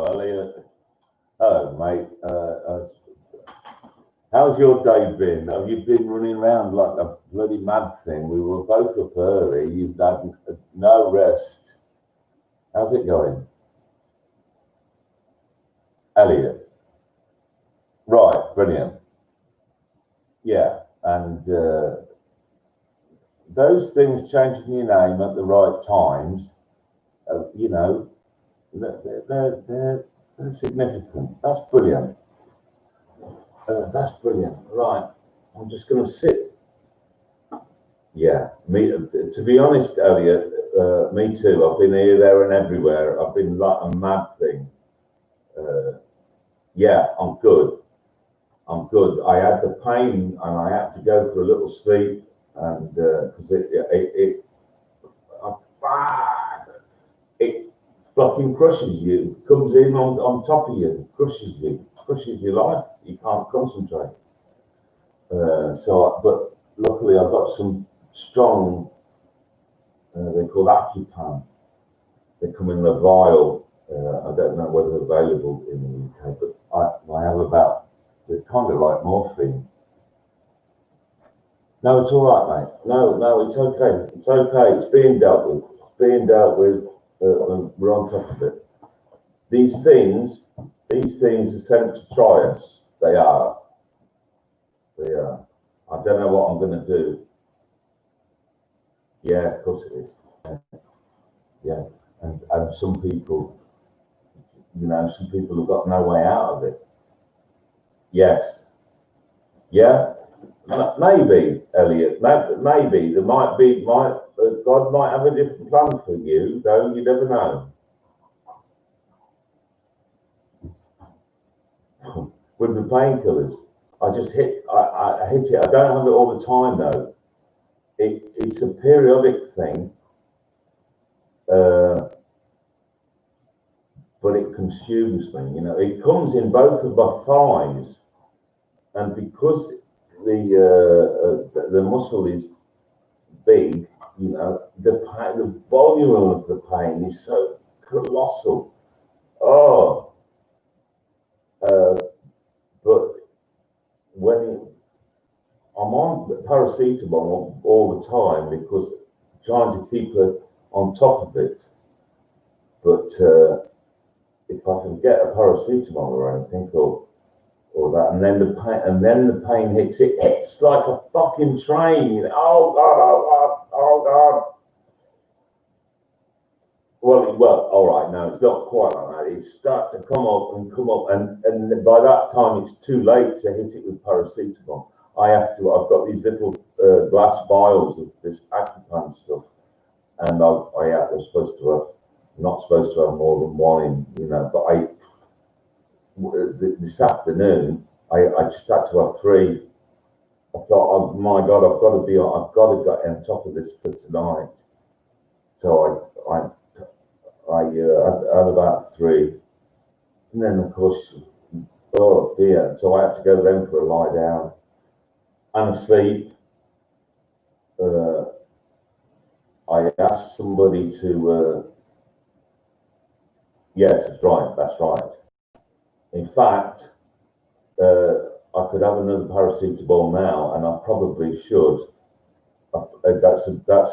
Elliot. Hello, mate. How's your day been? Have you been running around like a bloody mad thing? We were both up early. You've had no rest. How's it going? Elliot. Right, brilliant. Yeah, and those things changing your name at the right times, you know, they're significant. That's brilliant. That's brilliant. Right, I'm just going to sit. Yeah, to be honest, Elliot, me too. I've been here, there, and everywhere. I've been like a mad thing. Yeah, I'm good. I'm good. I had the pain and I had to go for a little sleep, and because it fucking crushes you, comes in on top of you, crushes your life. You can't concentrate. But luckily I've got some strong, they're called Epiphany. They come in the vial. I don't know whether they're available in the UK, but I have about, they're kind of like morphine. No, it's all right, mate. No, it's okay. It's okay. It's being dealt with. It's being dealt with. We're on top of it. These things are sent to try us. They are. I don't know what I'm going to do. Yeah, of course it is. Yeah, and some people, some people have got no way out of it. Yes. Yeah. Maybe, Elliot. Maybe there might be. God might have a different plan for you, though. You never know. With the painkillers, I just hit. I hit it. I don't have it all the time, though. It's a periodic thing, but it consumes me. It comes in both of my thighs, and because the muscle is big, the volume of the pain is so colossal. But when I'm on paracetamol all the time, because trying to keep her on top of it, but if I can get a paracetamol or anything, or that, and then the pain hits. It hits like a fucking train. Oh God. Well, all right. No, it's not quite like that. It starts to come up, and by that time it's too late to hit it with paracetamol. I've got these little glass vials of this Acupan stuff, and I'm not supposed to have more than one in, but this afternoon, I just had to have 3. I thought, oh my God, I've got to get on top of this for tonight. So I had about 3, and then of course, oh dear. So I had to go then for a lie down and a sleep. I asked somebody to. Yes, that's right. In fact, I could have another paracetamol now, and I probably should. That's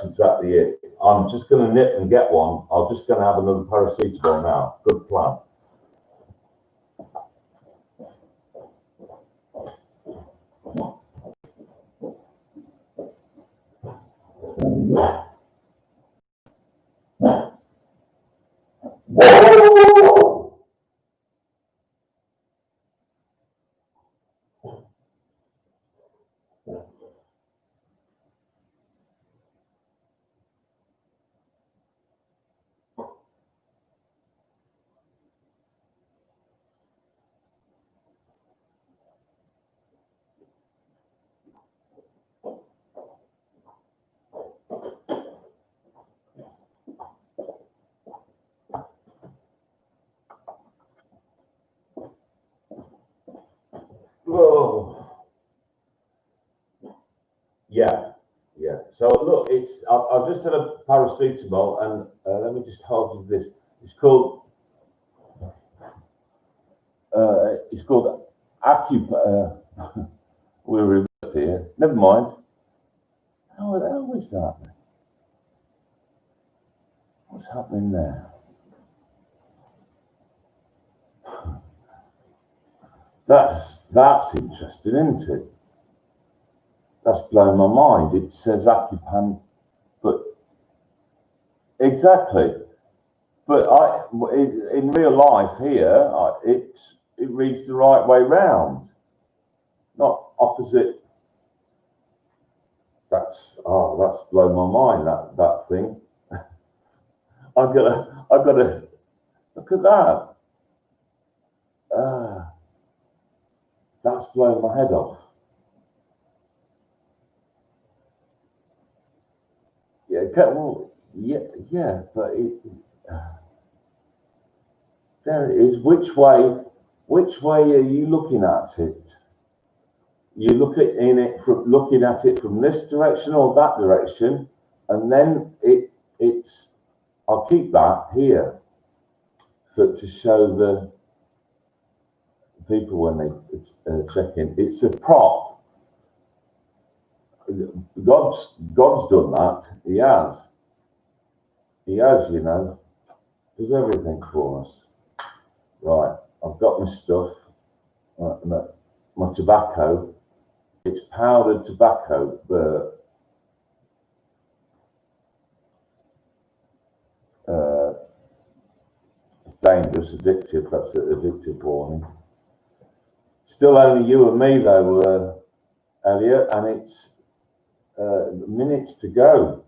exactly it. I'm just going to nip and get one. I'm just going to have another paracetamol now. Good plan. Oh. Yeah. So look, I've just had a paracetamol, and let me just hold you this. It's called it's called we're reversed here. Never mind. How the hell is that? What's happening there? That's interesting, isn't it? That's blown my mind. It says Acupan, but exactly. But in real life here, it reads the right way round, not opposite. That's blown my mind. That thing. I've got to look at that. That's blown my head off. Yeah, well, yeah, but there it is. Which way are you looking at it? You looking at it from this direction or that direction, and then it's. I'll keep that here to show the people when they check in. It's a prop. God's done that. He has, you know, does everything for us. Right, I've got my stuff, my tobacco. It's powdered tobacco, but dangerous, addictive. That's an addictive warning. Still only you and me though, Elliot, and it's minutes to go.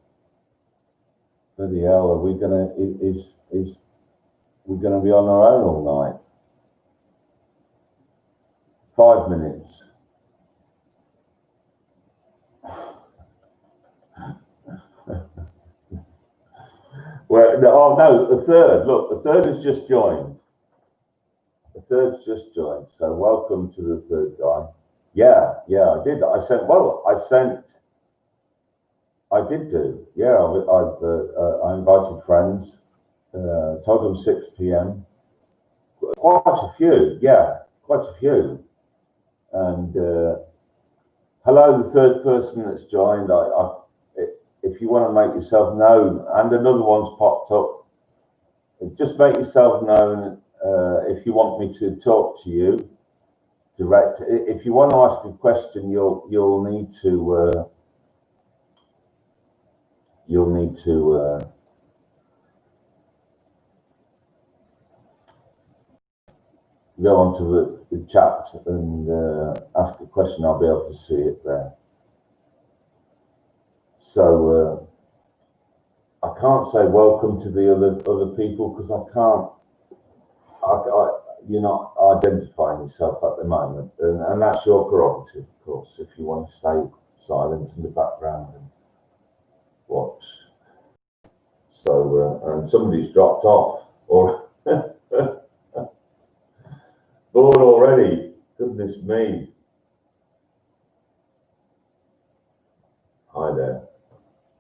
Bloody hell, are we gonna we're gonna be on our own all night? 5 minutes. Well, oh no, the third. Look, the third has just joined. The third's just joined. So welcome to the third guy. Yeah, I did. I did do. Yeah, I invited friends. Told them 6 p.m. Quite a few. Yeah, quite a few. And hello, the third person that's joined. If you want to make yourself known, and another one's popped up, just make yourself known. If you want me to talk to you direct, if you want to ask a question, you'll need to go onto the chat and ask a question. I'll be able to see it there. So I can't say welcome to the other people because I can't. You're not identifying yourself at the moment, and that's your prerogative, of course. If you want to stay silent in the background and watch. So and somebody's dropped off, or bored already. Goodness me. Hi there.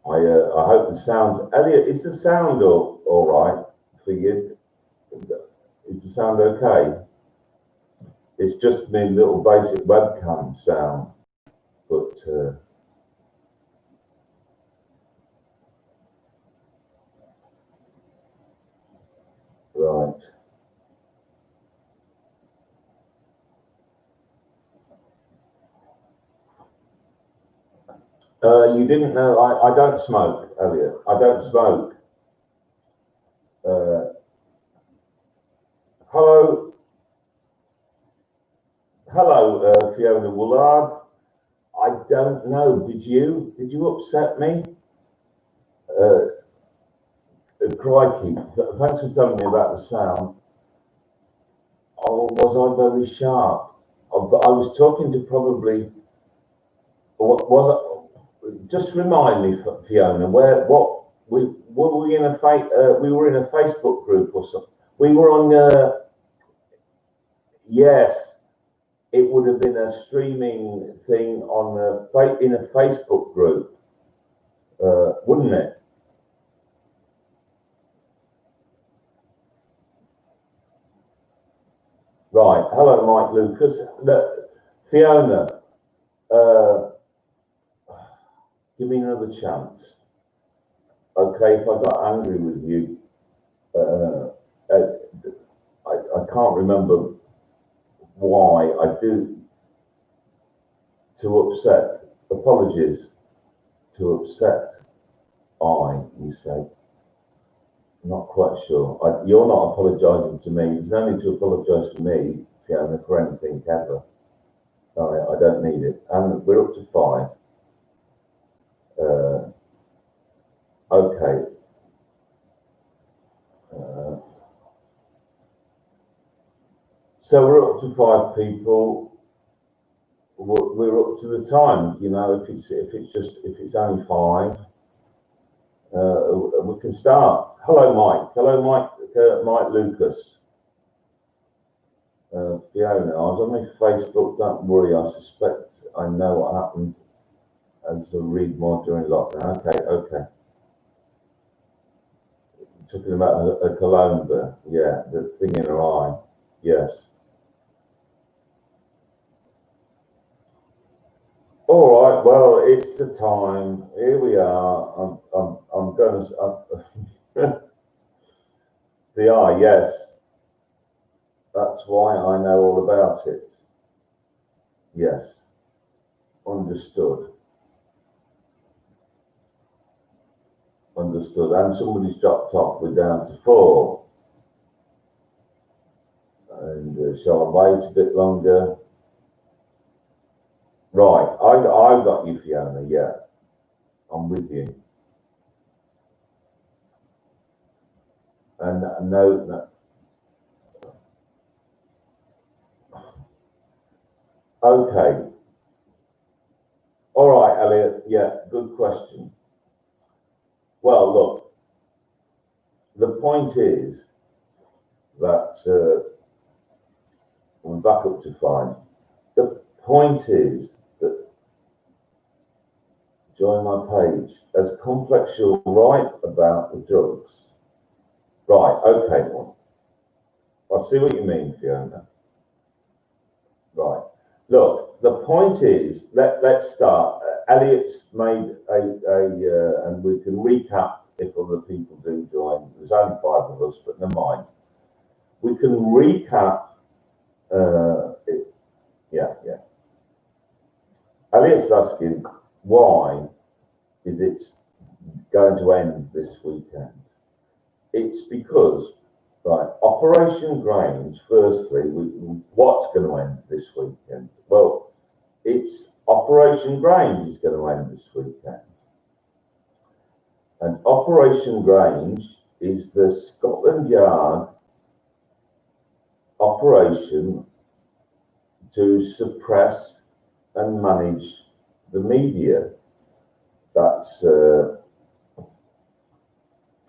I hope the sound, Elliot, is the sound all right for you? Is the sound okay? It's just my little basic webcam sound, but right. You didn't know I don't smoke, Elliot. I don't smoke. Hello, Fiona Woolard. I don't know. Did you upset me? Crikey! Thanks for telling me about the sound. Oh, was I very sharp? I was talking to probably. What was it? Just remind me, Fiona. Were we in a we were in a Facebook group or something? We were on. Yes, it would have been a streaming thing in a Facebook group, wouldn't it? Right. Hello, Mike Lucas. Look, Fiona, give me another chance. Okay, if I got angry with you, I can't remember why I do to upset. Apologies to upset. You say. Not quite sure. You're not apologising to me. There's no need to apologise to me, Fiona, for anything ever. I don't need it. And we're up to 5. Okay. So we're up to 5 people. We're up to the time. You know, if it's only 5, we can start. Hello, Mike. Hello, Mike. Mike Lucas. Fiona, I was on my Facebook. Don't worry. I suspect I know what happened as I read more during lockdown. Okay. Talking about a cologne there. Yeah, the thing in her eye. Yes. All right. Well, it's the time. Here we are. I'm going to. The eye. Yes. That's why I know all about it. Yes. Understood. And somebody's dropped off. We're down to 4. And shall I wait a bit longer? Right. I got you, Fiona. Yeah. I'm with you. And no. Okay. All right, Elliot. Yeah, good question. Well, look, the point is that we're back up to 5. The point is that join my page. As complex, you're right about the drugs. Right. Okay. Well, I see what you mean, Fiona. Right. Look, the point is, let's start. Elliot's made and we can recap if other people do join. There's only 5 of us, but never mind. We can recap. Yeah. Elliot's asking, why is it going to end this weekend? It's because, right, Operation Grange, firstly, what's going to end this weekend? Well, it's Operation Grange is going to end this weekend. And Operation Grange is the Scotland Yard operation to suppress and manage the media. That's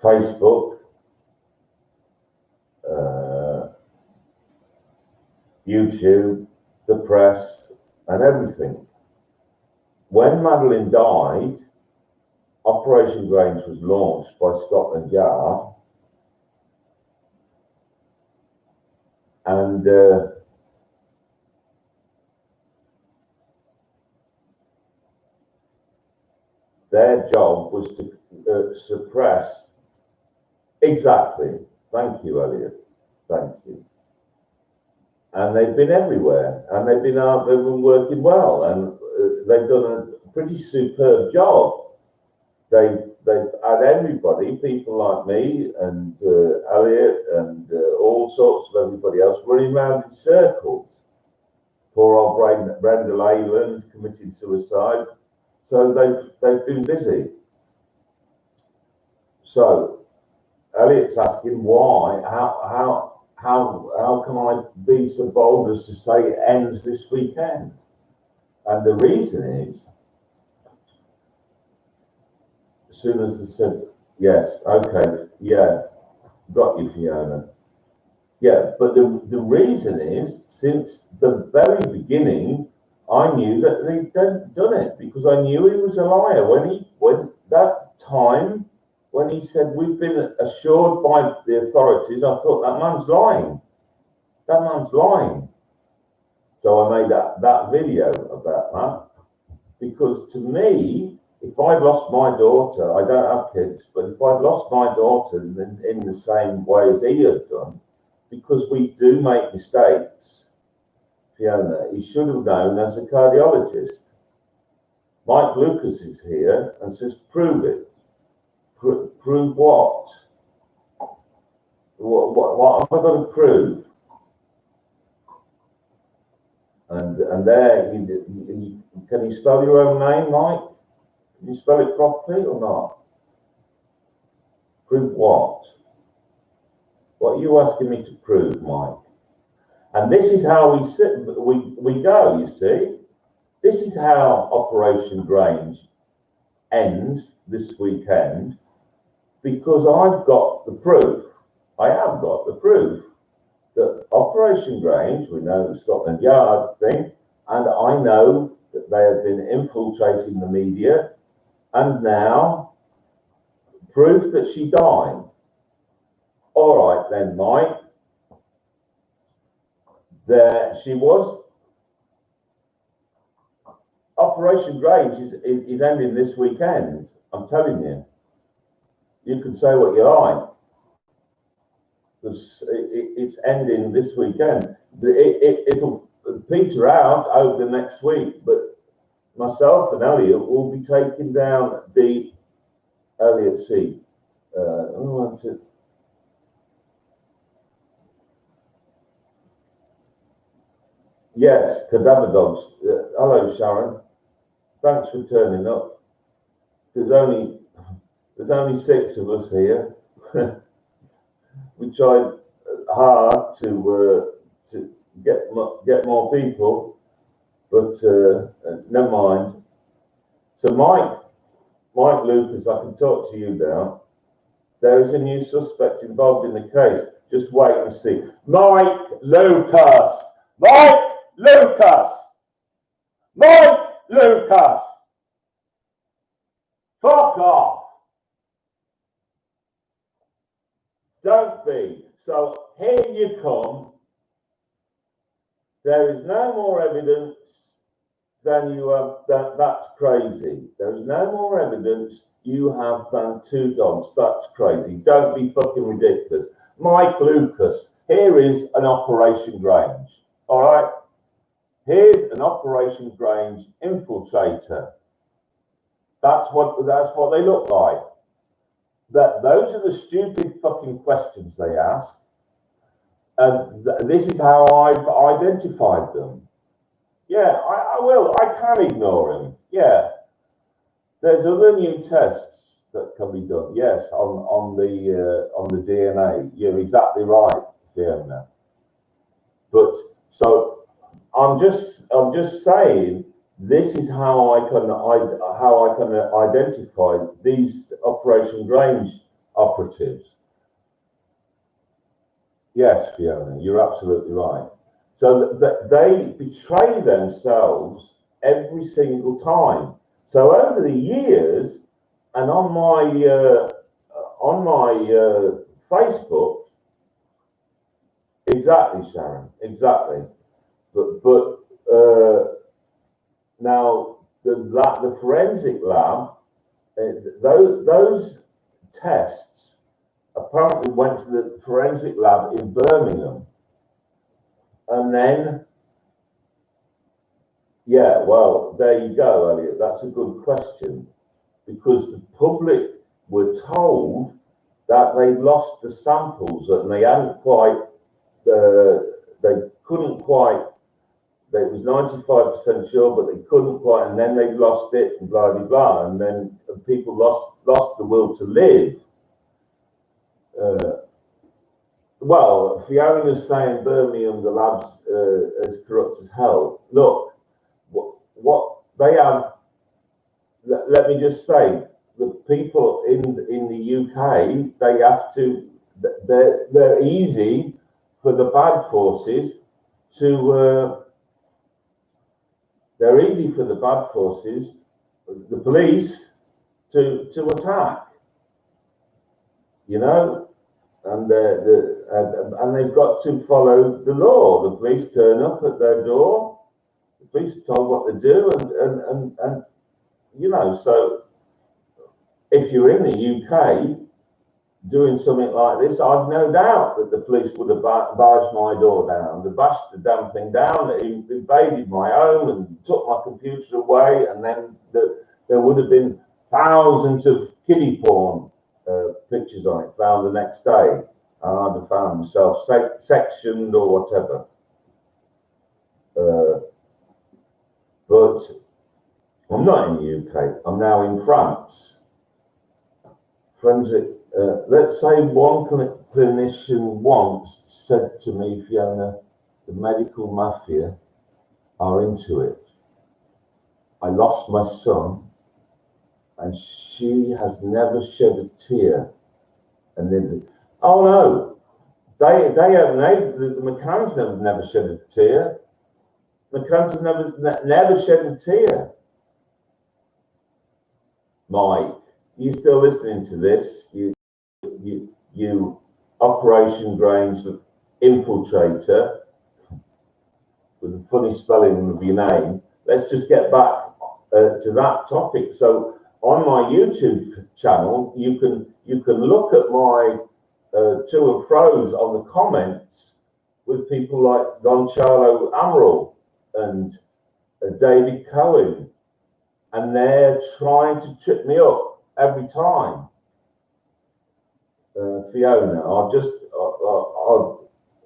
Facebook, YouTube, the press, and everything. When Madeleine died, Operation Grange was launched by Scotland Yard, and their job was to suppress. Exactly. Thank you, Elliot. Thank you. And they've been everywhere, and they've been working well, and they've done a pretty superb job. They've had everybody, people like me and Elliot and all sorts of everybody else running around in circles. Poor old Brenda Leyland committed suicide. So they've been busy. So Elliot's asking why, how can I be so bold as to say it ends this weekend? And the reason is, as soon as they said, yes, okay, yeah, got you, Fiona. Yeah, but the reason is, since the very beginning, I knew that they'd done it, because I knew he was a liar. When that time, when he said, we've been assured by the authorities, I thought that man's lying. that man's lying. So I made that video about that, because to me, if I'd lost my daughter, I don't have kids, but if I'd lost my daughter in the same way as he had done, because we do make mistakes, Fiona, he should have known as a cardiologist. Mike Lucas is here and says, prove it. Prove what? What am I going to prove? And there, can you spell your own name, Mike? Can you spell it properly or not? Prove what? What are you asking me to prove, Mike? And this is how we go, you see. This is how Operation Grange ends this weekend, because I've got the proof. I have got the proof that Operation Grange, we know the Scotland Yard thing, and I know that they have been infiltrating the media, and now proof that she died. All right then, Mike. There she was. Operation Grange is ending this weekend. I'm telling you. You can say what you like. It's ending this weekend. It'll peter out over the next week, but myself and Elliot will be taking down the Elliot C. Yes, Cadaver Dogs. Hello, Sharon. Thanks for turning up. There's only 6 of us here. We tried hard to get more people, but never mind. So Mike Lucas, I can talk to you now. There is a new suspect involved in the case. Just wait and see. Mike Lucas. Fuck off. Don't be. So here you come. There is no more evidence than you have. That's crazy. There is no more evidence you have than 2 dogs. That's crazy. Don't be fucking ridiculous. Mike Lucas, here is an Operation Grange. All right? Here's an Operation Grange infiltrator. That's what they look like. Those are the stupid fucking questions they ask. And this is how I've identified them. Yeah, I will. I can ignore him. Yeah. There's other new tests that can be done. Yes, on the DNA. You're exactly right, Fiona. But so I'm just saying, this is how I can identify these Operation Grange operatives. Yes, Fiona, you're absolutely right. So they betray themselves every single time. So over the years, and on my Facebook, exactly, Sharon, exactly. But now the forensic lab, those tests apparently went to the forensic lab in Birmingham, and then yeah, well, there you go, Elliot. That's a good question, because the public were told that they lost the samples and they hadn't quite, they couldn't quite. It was 95% sure, but they couldn't quite, and then they lost it, and blah blah blah, and then people lost the will to live. Well, Fiona's saying Birmingham, the lab's as corrupt as hell. Look, what they have. Let me just say, the people in the UK, they have to. They're easy for the bad forces to. They're easy for the bad forces, the police, to attack. You know, and and they've got to follow the law. The police turn up at their door. The police are told what to do, and you know. So if you're in the UK doing something like this, I've no doubt that the police would have barged my door down. They bashed the damn thing down. They invaded my home and took my computer away, and then there would have been thousands of kiddie porn pictures on it found the next day. And I'd have found myself sectioned or whatever. But I'm not in the UK. I'm now in France. Forensic. Let's say one clinician once said to me, Fiona, the medical mafia are into it. I lost my son, and she has never shed a tear. And then, oh no, they haven't. The McCanns have never shed a tear. McCanns have never shed a tear. Mike, you still listening to this? You Operation Grange infiltrator with a funny spelling of your name. Let's just get back to that topic. So on my YouTube channel, you can look at my to and fro's on the comments with people like Gonçalo Amaral and David Cohen, and they're trying to trip me up every time. Fiona,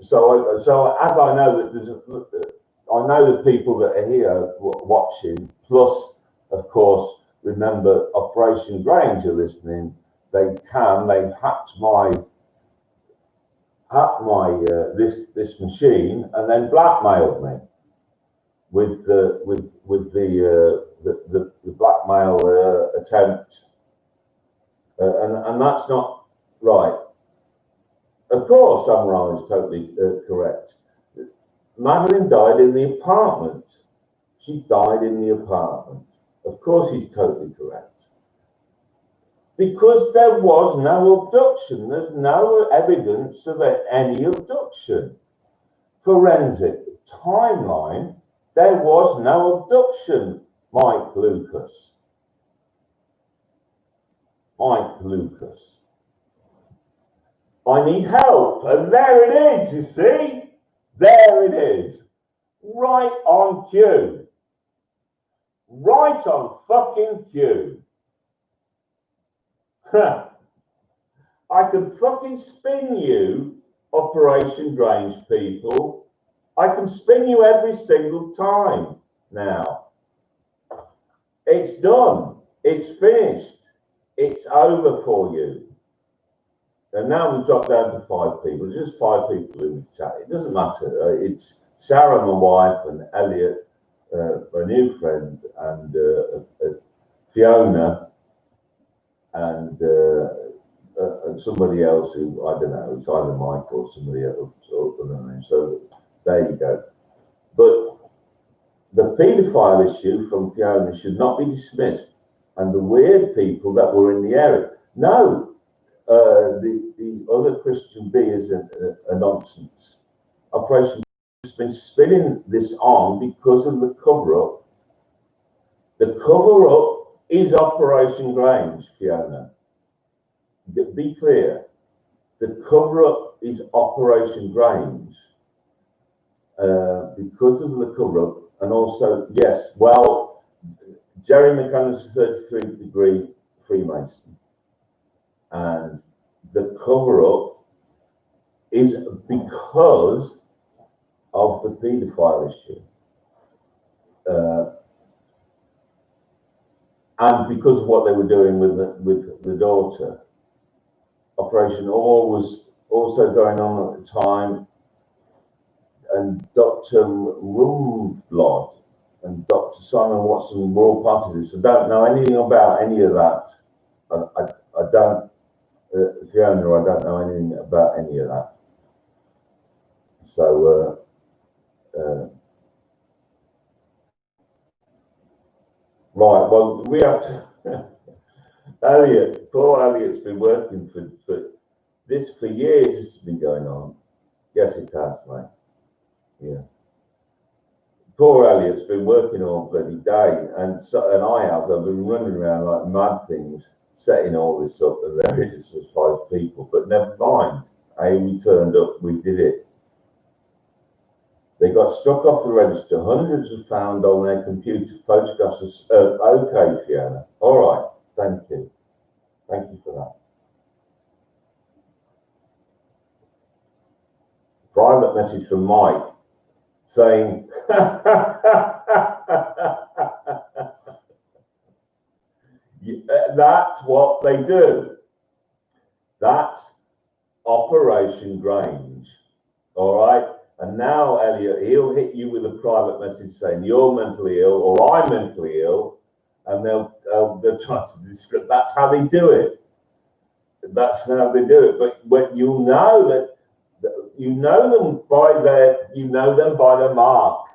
so as I know that I know the people that are here watching, plus of course remember Operation Grange are listening. They've hacked my this machine and then blackmailed me with the blackmail attempt, and that's not right. Of course, Amaral is totally correct. Madeline died in the apartment. She died in the apartment. Of course, he's totally correct. Because there was no abduction. There's no evidence of any abduction. Forensic timeline, there was no abduction, Mike Lucas. Mike Lucas. I need help. And there it is, you see? There it is. Right on cue. Right on fucking cue. I can fucking spin you, Operation Grange people. I can spin you every single time now. It's done. It's finished. It's over for you. And now we've dropped down to 5 people. There's just 5 people in the chat. It doesn't matter. It's Sarah, my wife, and Elliot, my new friend, and Fiona, and somebody else who, I don't know, it's either Mike or somebody else. So there you go. But the paedophile issue from Fiona should not be dismissed. And the weird people that were in the area. No. The other Christian B is a nonsense. Operation has been spinning this on because of the cover-up. The cover-up is Operation Grange, Fiona. Be clear. The cover-up is Operation Grange because of the cover-up, and also, yes, well, Jerry McCann's 33-degree Freemason. And the cover-up is because of the paedophile issue. And because of what they were doing with the daughter. Operation Orr was also going on at the time. And Dr. Rumblad and Dr. Simon Watson were all part of this. I don't know anything about any of that. I don't. Fiona, I don't know anything about any of that. So, right, well, we have to. Elliot, poor Elliot's been working for this for years. This has been going on. Yes, it has, mate. Yeah. Poor Elliot's been working all bloody day, and I have. I've been running around like mad things, setting all this up, and there it is, 5 people. But never mind. Hey, we turned up. We did it. They got struck off the register. Hundreds were found on their computer photographs. Okay, Fiona. All right. Thank you. Thank you for that. Private message from Mike saying, that's what they do. That's Operation Grange. All right. And now, Elliot, he'll hit you with a private message saying you're mentally ill or I'm mentally ill, and they'll try to describe. That's how they do it. That's how they do it. But when you know that you know them by their mark.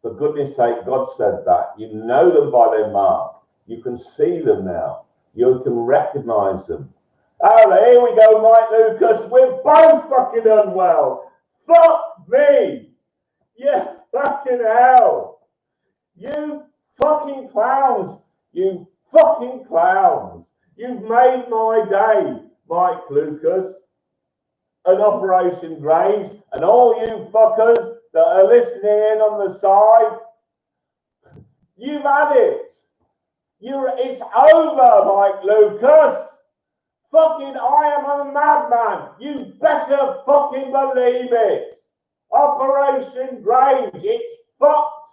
For goodness sake, God said that. You know them by their mark. You can see them now. You can recognize them. Oh, here we go, Mike Lucas. We're both fucking unwell. Fuck me. Yeah, fucking hell. You fucking clowns. You fucking clowns. You've made my day, Mike Lucas. An Operation Grange, and all you fuckers that are listening in on the side, you've had it. It's over, Mike Lucas. Fucking, I am a madman. You better fucking believe it. Operation Grange, it's fucked.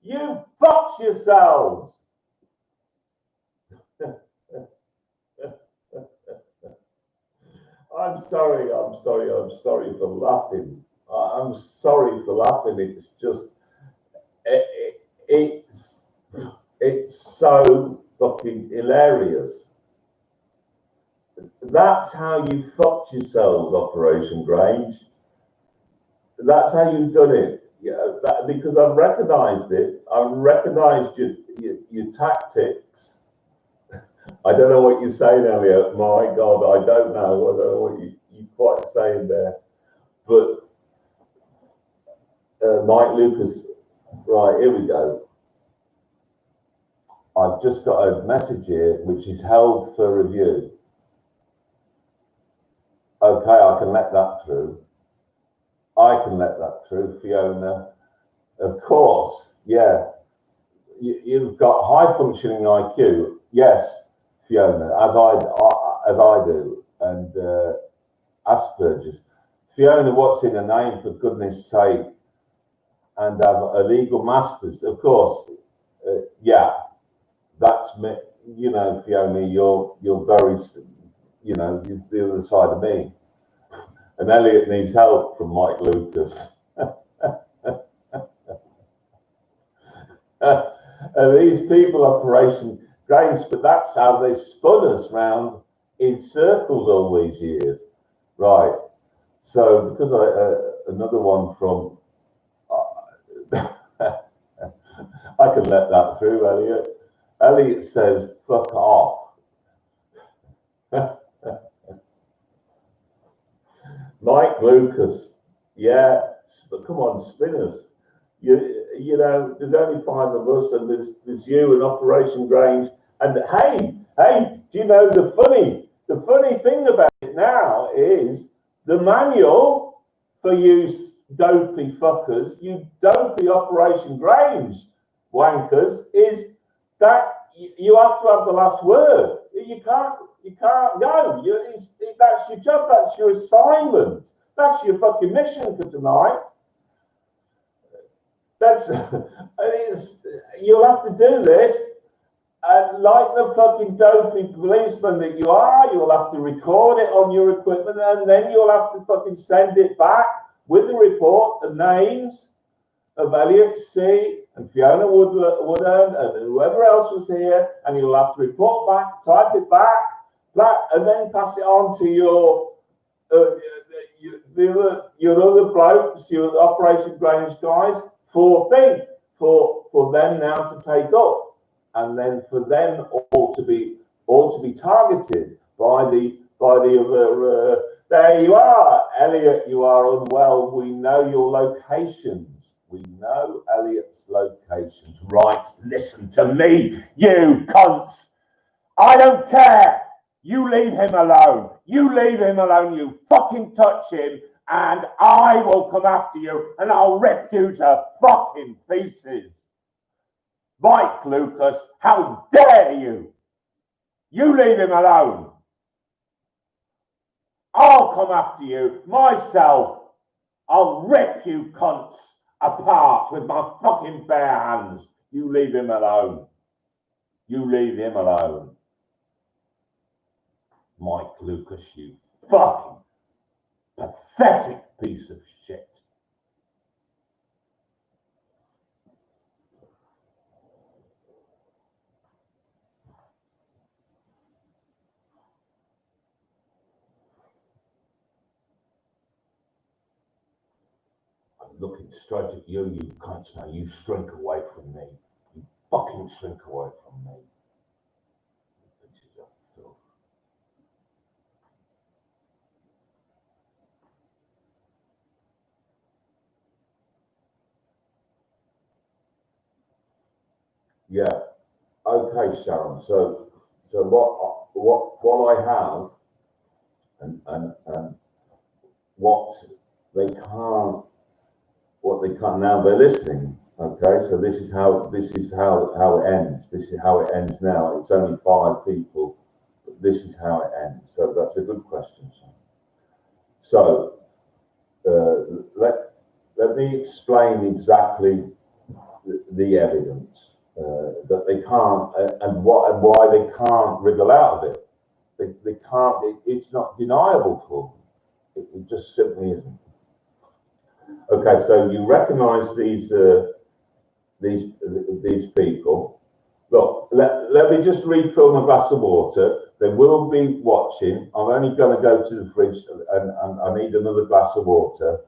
You fucked yourselves. I'm sorry for laughing. I'm sorry for laughing. It's just, it's so fucking hilarious. That's how you fucked yourselves, Operation Grange. That's how you've done it. Yeah, because I've recognised it. I've recognised your tactics. I don't know what you're saying, Elliot. My God, I don't know. I don't know what you're quite saying there. But Mike Lucas, right, here we go. I've just got a message here which is held for review. Okay, I can let that through. I can let that through, Fiona. Of course, yeah. You've got high functioning IQ. Yes, Fiona, as I do, and Asperger's. Fiona, what's in her name, for goodness sake? And have a legal masters, of course. Yeah, that's me. You know, Fiona, you're very, you know, you're the other side of me. And Elliot needs help from Mike Lucas. These people, Operation Grange, but that's how they spun us round in circles all these years. Right. So, because another one from, I can let that through, Elliot. Elliot says, fuck off. Mike Lucas, yeah, but come on, spinners. You know, there's only 5 of us, and there's you and Operation Grange. And hey, do you know the funny thing about it now is the manual for you dopey fuckers, you dopey Operation Grange wankers, is that you have to have the last word. You can't go. That's your job. That's your assignment. That's your fucking mission for tonight. You'll have to do this. And like the fucking dopey policeman that you are, you'll have to record it on your equipment, and then you'll have to fucking send it back with the report, the names of Elliot C. and Fiona Woodard and whoever else was here, and you'll have to report back, type it back, and then pass it on to your other blokes, your Operation Grange guys, for them now to take up, and then for them all to be targeted by the other There you are, Elliot. You are unwell. We know your locations. We know Elliot's locations. Right, listen to me, you cunts. I don't care. You leave him alone. You leave him alone. You fucking touch him, and I will come after you, and I'll rip you to fucking pieces. Mike Lucas, how dare you? You leave him alone. I'll come after you myself. I'll rip you cunts apart with my fucking bare hands. You leave him alone. You leave him alone. Mike Lucas, you fucking pathetic piece of shit. Looking straight at you, you cunts. Now you shrink away from me. You fucking shrink away from me. Yeah. Okay, Sharon. So what I have, and what they can't. What they can't now, they're listening. Okay, so this is how it ends. This is how it ends now. It's only 5 people, but this is how it ends. So that's a good question. So let me explain exactly the evidence that they can't and why they can't wriggle out of it. They can't. It's not deniable for them. It just simply isn't. Okay, so you recognise these people. Look, let me just refill my glass of water. They will be watching. I'm only going to go to the fridge, and I need another glass of water.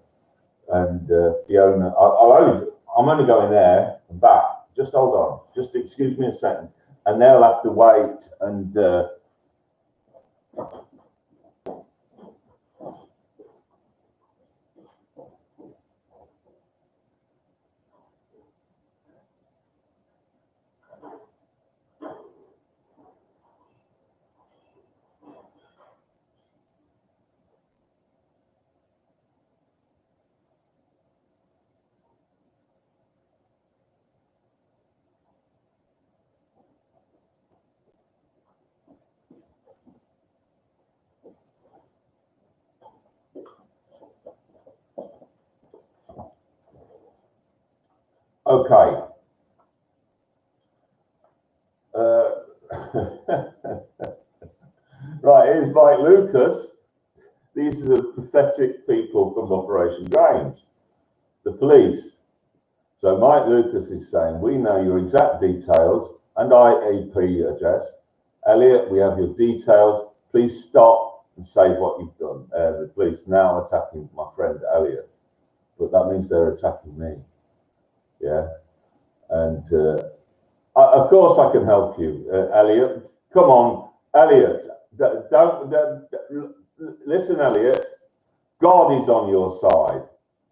And Fiona, I'm only going there and back. Just hold on. Just excuse me a second, and they'll have to wait and. Okay. Right, here's Mike Lucas. These are the pathetic people from Operation Grange, the police. So Mike Lucas is saying, we know your exact details and IAP address. Elliot, we have your details. Please stop and say what you've done. The police now attacking my friend Elliot, but that means they're attacking me. Yeah, and of course I can help you, Elliot. Come on, Elliot. Don't listen, Elliot. God is on your side.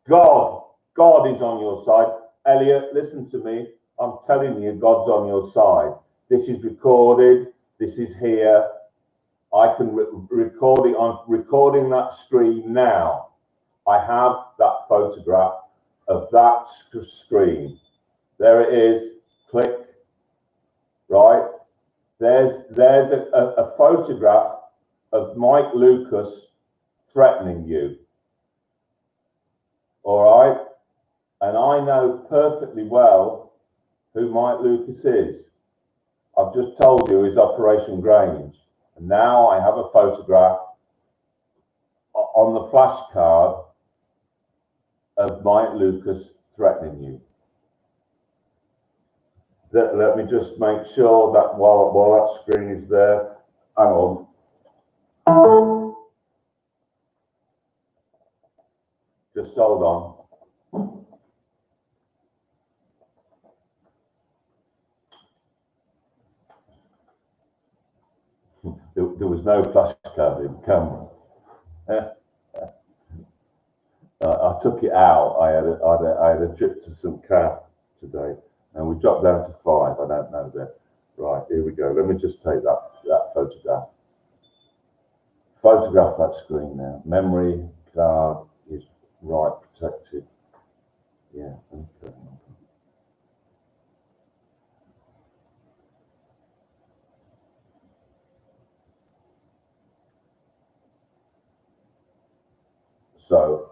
God is on your side. Elliot, listen to me. I'm telling you, God's on your side. This is recorded. This is here. I can record it. I'm recording that screen now. I have that photograph of that screen. There it is. Click. Right. There's a photograph of Mike Lucas threatening you. All right. And I know perfectly well who Mike Lucas is. I've just told you is Operation Grange. And now I have a photograph on the flashcard of Mike Lucas threatening you. Let me just make sure that while that screen is there, hang on. Just hold on. There was no flashcard in the camera. I took it out. I had a trip to St. Cloud today, and we dropped down to 5. I don't know that. Right, here we go. Let me just take that photograph. Photograph that screen now. Memory card is right protected. Yeah, okay. So,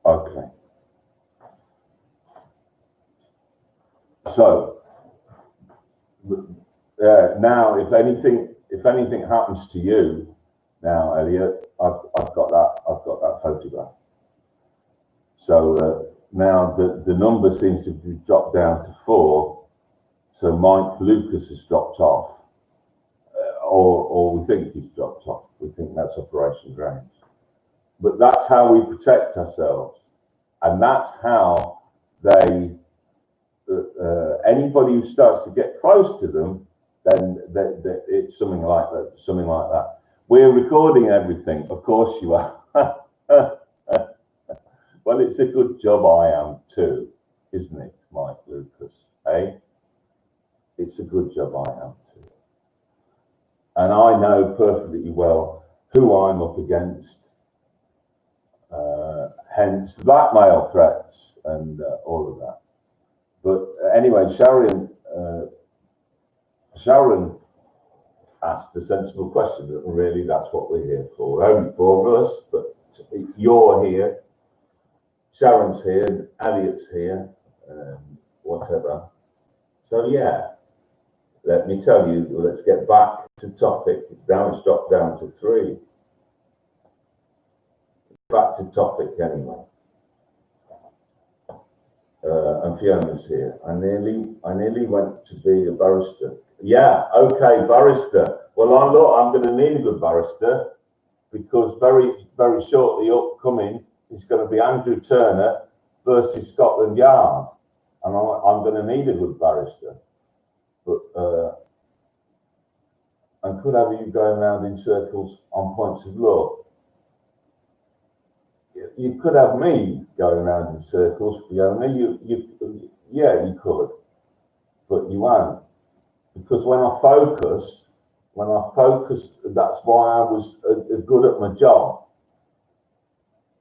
okay. So, now, if anything happens to you, now, Elliot, I've got that photograph. So now the number seems to be dropped down to 4. So Mike Lucas has dropped off, or we think he's dropped off. We think that's Operation Grange. But that's how we protect ourselves, and that's how they. Anybody who starts to get close to them, then it's something like that. Something like that. We're recording everything, of course you are. Well, it's a good job I am too, isn't it, Mike Lucas? Eh? It's a good job I am too. And I know perfectly well who I'm up against. Hence blackmail threats and all of that. But anyway, Sharon asked a sensible question, and really that's what we're here for. Only 4 of us, but you're here, Sharon's here, Elliot's here, whatever. So yeah, let me tell you, let's get back to topic. It's dropped down to 3. Back to topic anyway. And Fiona's here. I nearly went to be a barrister. Yeah, okay, barrister. Well, I'm going to need a good barrister, because very shortly upcoming is going to be Andrew Turner versus Scotland Yard, and I'm going to need a good barrister. But and could have you going around in circles on points of law. You could have me going around in circles, Fiona. Yeah, you could, but you won't, because when I focus, that's why I was good at my job.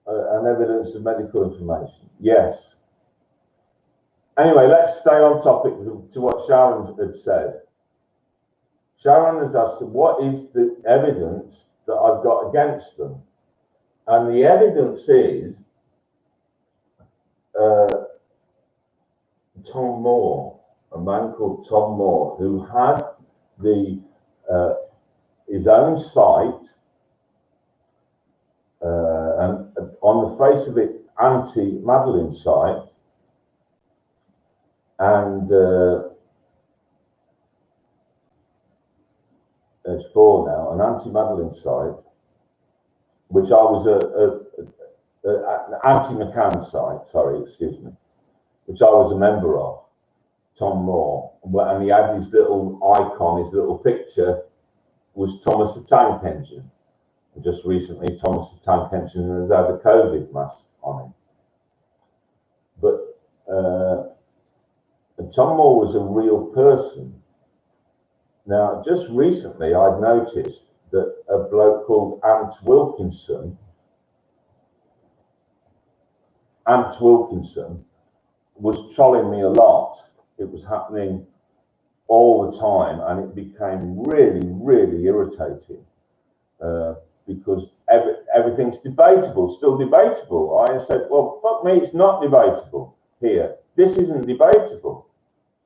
And evidence of medical information. Yes. Anyway, let's stay on topic to what Sharon had said. Sharon has asked, what is the evidence that I've got against them? And the evidence is Tom Moore, a man called Tom Moore, who had his own site, and on the face of it, anti-Madeline site, and there's 4 now, an anti-Madeline site, which I was an anti-McCann site, sorry, excuse me, which I was a member of, Tom Moore, and he had his little icon, his little picture was Thomas the Tank Engine. And just recently, Thomas the Tank Engine has had a COVID mask on him. But Tom Moore was a real person. Now, just recently, I'd noticed that a bloke called Ant Wilkinson was trolling me a lot. It was happening all the time, and it became really irritating, because everything's debatable, still debatable. I said, well, fuck me, it's not debatable here. This isn't debatable.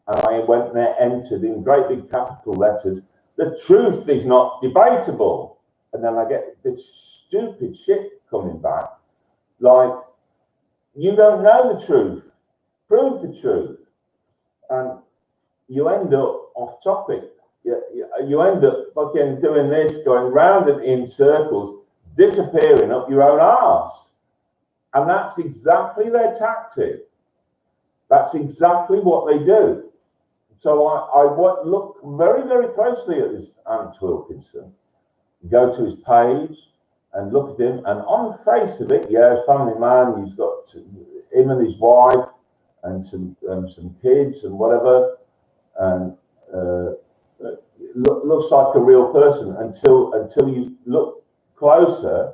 And I went there, entered in great big capital letters, the truth is not debatable. And then I get this stupid shit coming back, like, you don't know the truth, prove the truth. And you end up off topic. You end up fucking doing this, going round and in circles, disappearing up your own arse. And that's exactly their tactic. That's exactly what they do. So I look very closely at this Ant Wilkinson, go to his page, and look at him, and on the face of it, yeah, family man, he's got him and his wife and some kids and whatever, and looks like a real person until you look closer.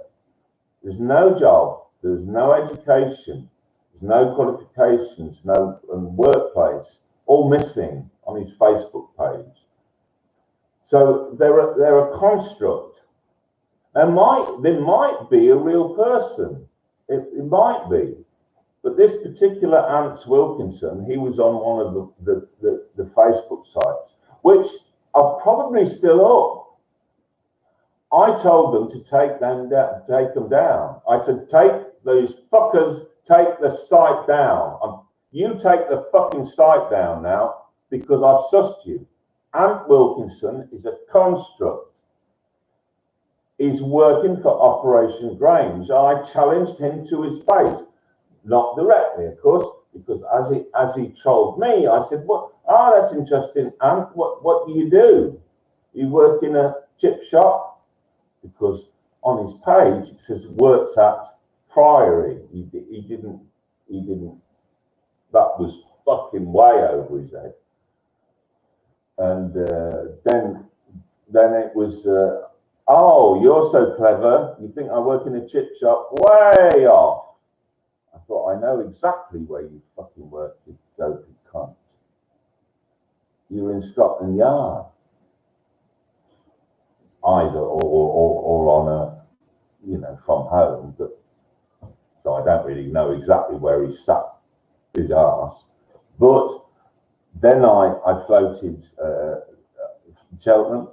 There's no job, there's no education, there's no qualifications, no workplace, all missing on his Facebook page. So they're a construct. And there might be a real person. It might be. But this particular Ants Wilkinson, he was on one of the Facebook sites, which are probably still up. I told them to take them down. I said, take those fuckers, take the site down. You take the fucking site down now, because I've sussed you. Ant Wilkinson is a construct. He's working for Operation Grange. I challenged him to his face, not directly, of course, because as he trolled me, I said, "What? Oh, that's interesting, Ant. What do you do? You work in a chip shop?" Because on his page it says works at Priory. He didn't. That was fucking way over his head. And then it was. Oh, you're so clever. You think I work in a chip shop? Way off. I thought, I know exactly where you fucking work, you dopey cunt. You're in Scotland Yard. Either or on a, from home. But so I don't really know exactly where he sat his ass. But then I floated Cheltenham.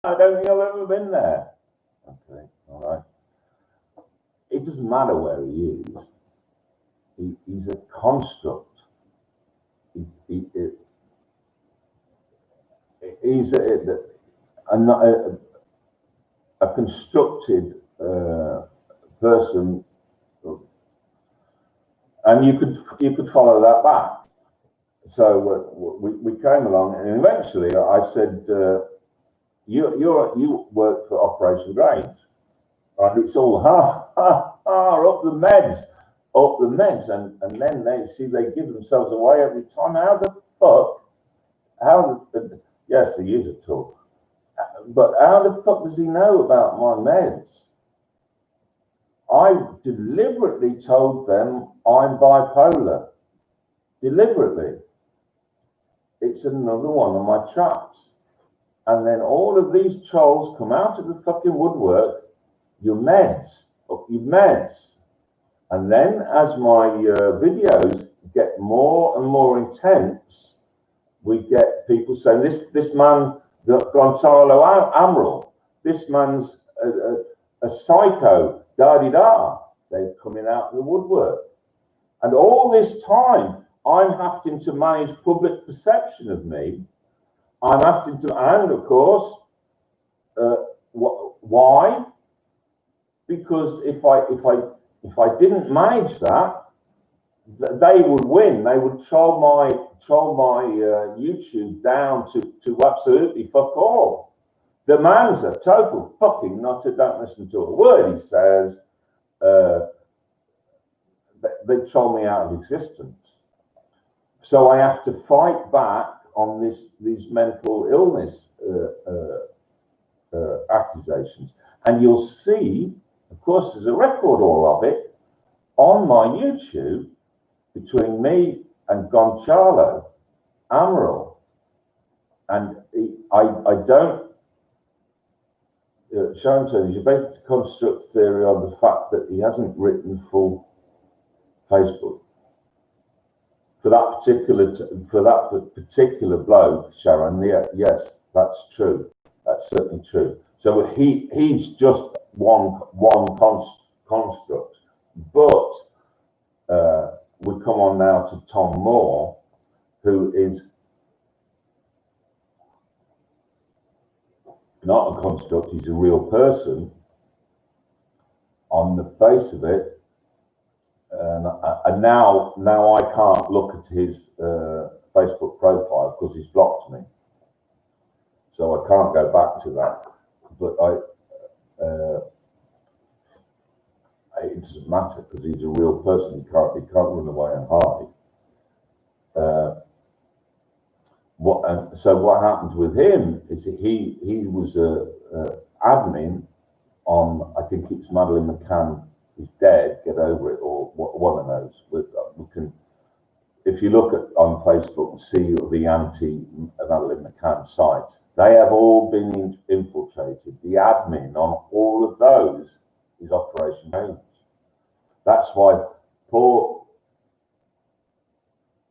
I don't think I've ever been there. Okay, all right. It doesn't matter where he is. He's a construct. He's a constructed person, and you could follow that back. So we came along, and eventually I said. You work for Operation Grange, and it's all up the meds, and then they give themselves away every time. How the fuck? Yes, they use a tool, but how the fuck does he know about my meds? I deliberately told them I'm bipolar. Deliberately, it's another one of my traps. And then all of these trolls come out of the fucking woodwork, your meds. And then as my videos get more and more intense, we get people saying, this man, Gonzalo Amaral, this man's a psycho, da-di-da. They're coming out of the woodwork. And all this time, I'm having to manage public perception of me. I'm having to, and of course, why? Because if I didn't manage that, they would win. They would troll my YouTube down to absolutely fuck all. The man's a total fucking nutter. Don't listen to a word he says. They troll me out of existence. So I have to fight back on these mental illness accusations, and you'll see, of course, there's a record all of it on my YouTube between me and Gonzalo Amaral, and I don't. Sharon says you're better to construct theory on the fact that he hasn't written full Facebook. For that particular bloke, Sharon, yes, that's true. That's certainly true. So he's just one construct. But we come on now to Tom Moore, who is not a construct. He's a real person. On the face of it. And now I can't look at his Facebook profile because he's blocked me, so I can't go back to that. But it doesn't matter because he's a real person. He can't run away and hide. So what happened with him is that he was a admin on, I think it's Madeleine McCann is dead, get over it, or one of those. We can, if you look on Facebook and see the anti-Madeleine McCann site, they have all been infiltrated. The admin on all of those is Operation Change. That's why poor.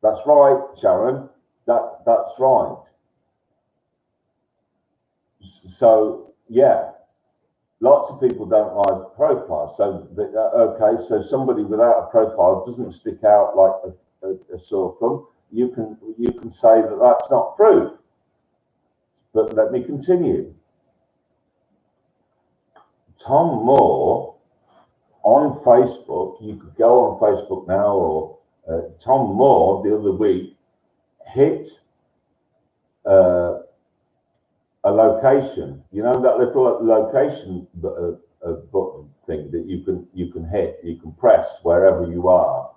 That's right, Sharon. That's right. So yeah, lots of people don't like profiles. So okay, so somebody without a profile doesn't stick out like a sore thumb. You can say that that's not proof. But let me continue. Tom Moore on Facebook. You could go on Facebook now, or Tom Moore the other week hit a location. You know that little location button thing that you can hit, you can press wherever you are,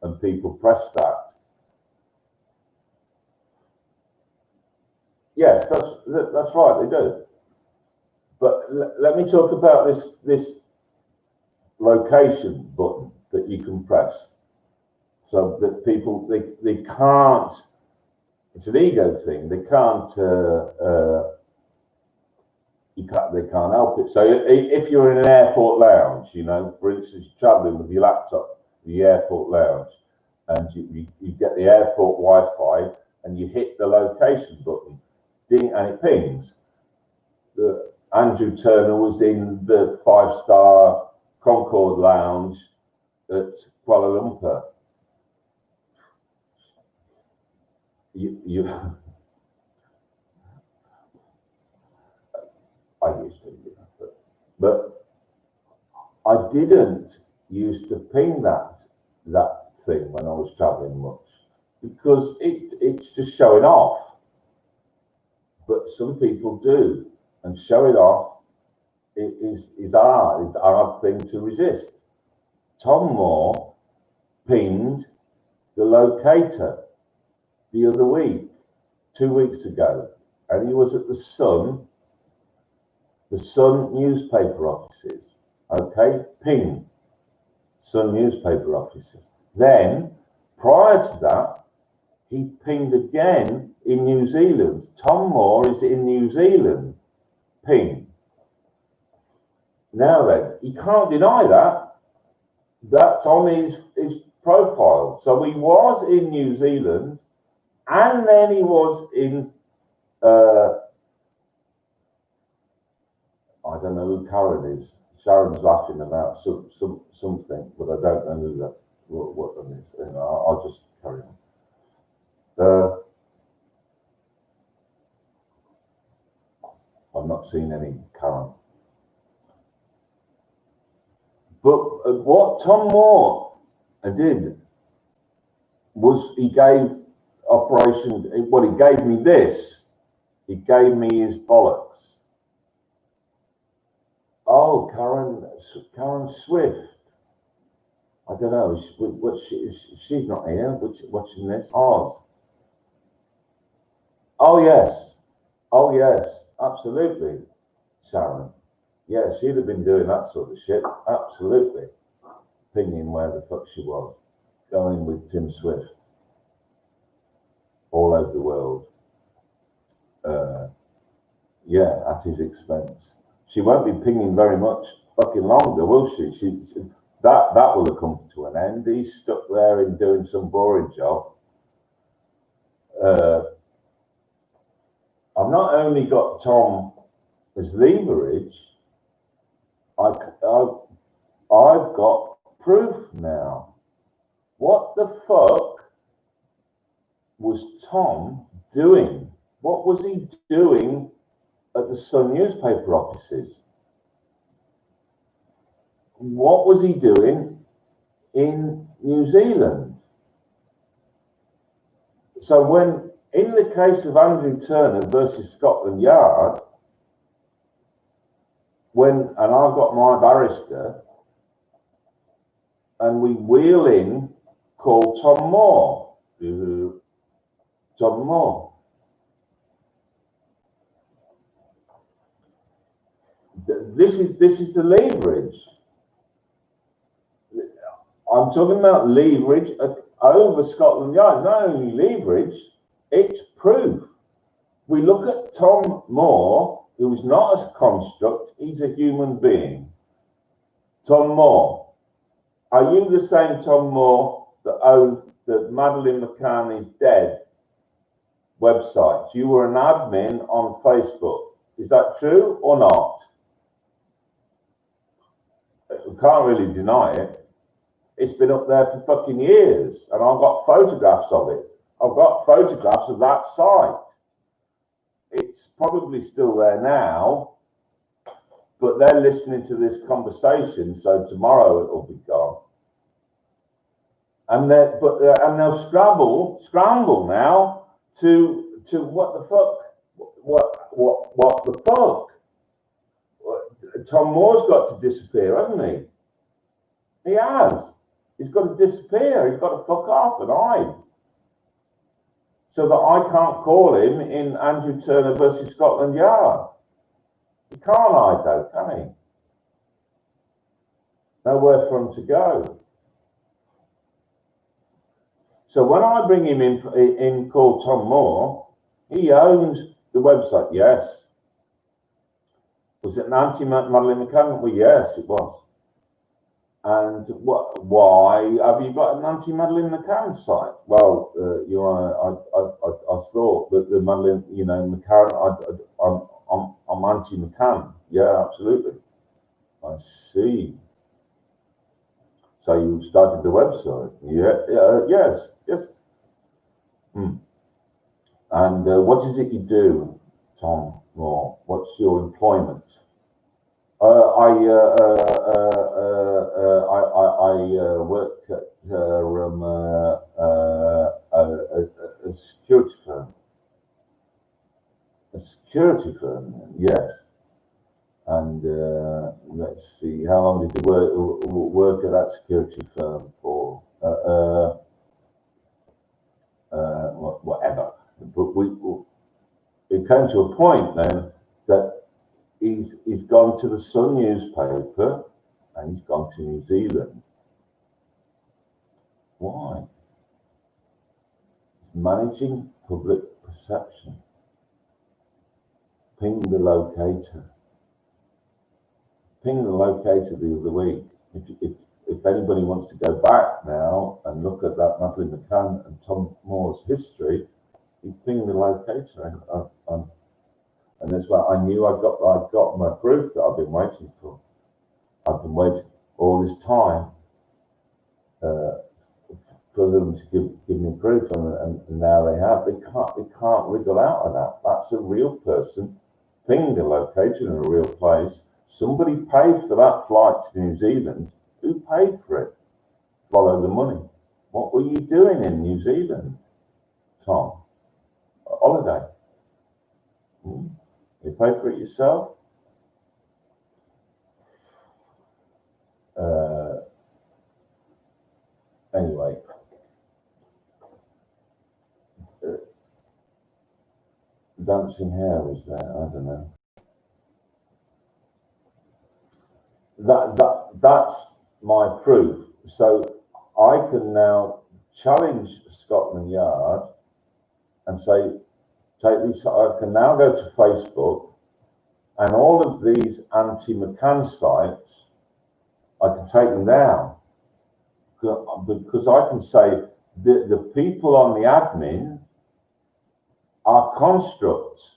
and people press that. Yes, that's right, they do. But let me talk about this location button that you can press, so that people they can't. It's an ego thing. They can't. They can't help it. So if you're in an airport lounge, you know, for instance, you're traveling with your laptop, the airport lounge, and you get the airport Wi-Fi, and you hit the location button, ding, and it pings. Andrew Turner was in the 5-star Concord Lounge at Kuala Lumpur. I used to, but I didn't used to ping that thing when I was traveling much, because it's just showing off. But some people do, and showing off is hard thing to resist. Tom Moore pinged the locator the other week, 2 weeks ago, and he was at the Sun newspaper offices. Okay, ping, Sun newspaper offices. Then, prior to that, he pinged again in New Zealand. Tom Moore is in New Zealand. Ping. Now then, he can't deny that. That's on his profile. So he was in New Zealand, and then he was in I don't know who Karen is. Sharon's laughing about something, but I don't know who that what that is. You know, I'll just carry on. I've not seen any Karen. But what Tom Moore did was he gave he gave me this. He gave me his bollocks. Oh, Karen Swift. I don't know. She's not here. Watching this. Ours. Oh yes, absolutely, Sharon. Yeah, she'd have been doing that sort of shit. Absolutely, pinging where the fuck she was, going with Tim Swift all over the world. Yeah, at his expense. She won't be pinging very much fucking longer, will she? That will have come to an end. He's stuck there and doing some boring job. I've not only got Tom as leverage, I've got proof now. What the fuck was Tom doing? What was he doing at the Sun newspaper offices? What was he doing in New Zealand? So when, in the case of Andrew Turner versus Scotland Yard, and I've got my barrister, and we wheel in called Tom Moore. Tom Moore. This is the leverage. I'm talking about leverage over Scotland Yard. It's not only leverage, it's proof. We look at Tom Moore, who is not a construct, he's a human being. Tom Moore. Are you the same Tom Moore that owned the Madeleine McCann is Dead website? You were an admin on Facebook. Is that true or not? We can't really deny it. It's been up there for fucking years, and I've got photographs of it. I've got photographs of that site. It's probably still there now, but they're listening to this conversation, so tomorrow it'll be gone. And they'll scramble now to what the fuck? What the fuck? Tom Moore's got to disappear, hasn't he? He has. He's got to disappear. He's got to fuck off and hide. So that I can't call him in Andrew Turner versus Scotland Yard. He can't hide though, can he? Nowhere for him to go. So when I bring him in called Tom Moore, he owns the website, yes. Was it an anti-Madeleine McCann? Well, yes, it was. And why have you got an anti-Madeleine McCann site? Well, I thought that the Madeleine, McCann, I'm anti-McCann. Yeah, absolutely. I see. So you started the website? Yes. And what is it you do, Tom Moore? What's your employment? I work at a security firm. A security firm, yes. And let's see, how long did you work at that security firm for? Whatever. But it came to a point then that he's gone to the Sun newspaper and he's gone to New Zealand. Why? Managing public perception. Ping the locator. Ping the locator the other week. If anybody wants to go back now and look at that Madeleine McCann and Tom Moore's history, you ping the locator and that's why I knew I got my proof that I've been waiting for. I've been waiting all this time for them to give me proof, and now they have. They can't wriggle out of that. That's a real person. Ping the locator in a real place. Somebody paid for that flight to New Zealand. Who paid for it? Follow the money. What were you doing in New Zealand, Tom? A holiday. You pay for it yourself? Anyway. Dancing hair was there, I don't know. That's my proof. So I can now challenge Scotland Yard and say, take these. I can now go to Facebook and all of these anti-McCann sites, I can take them down because I can say the people on the admin are constructs.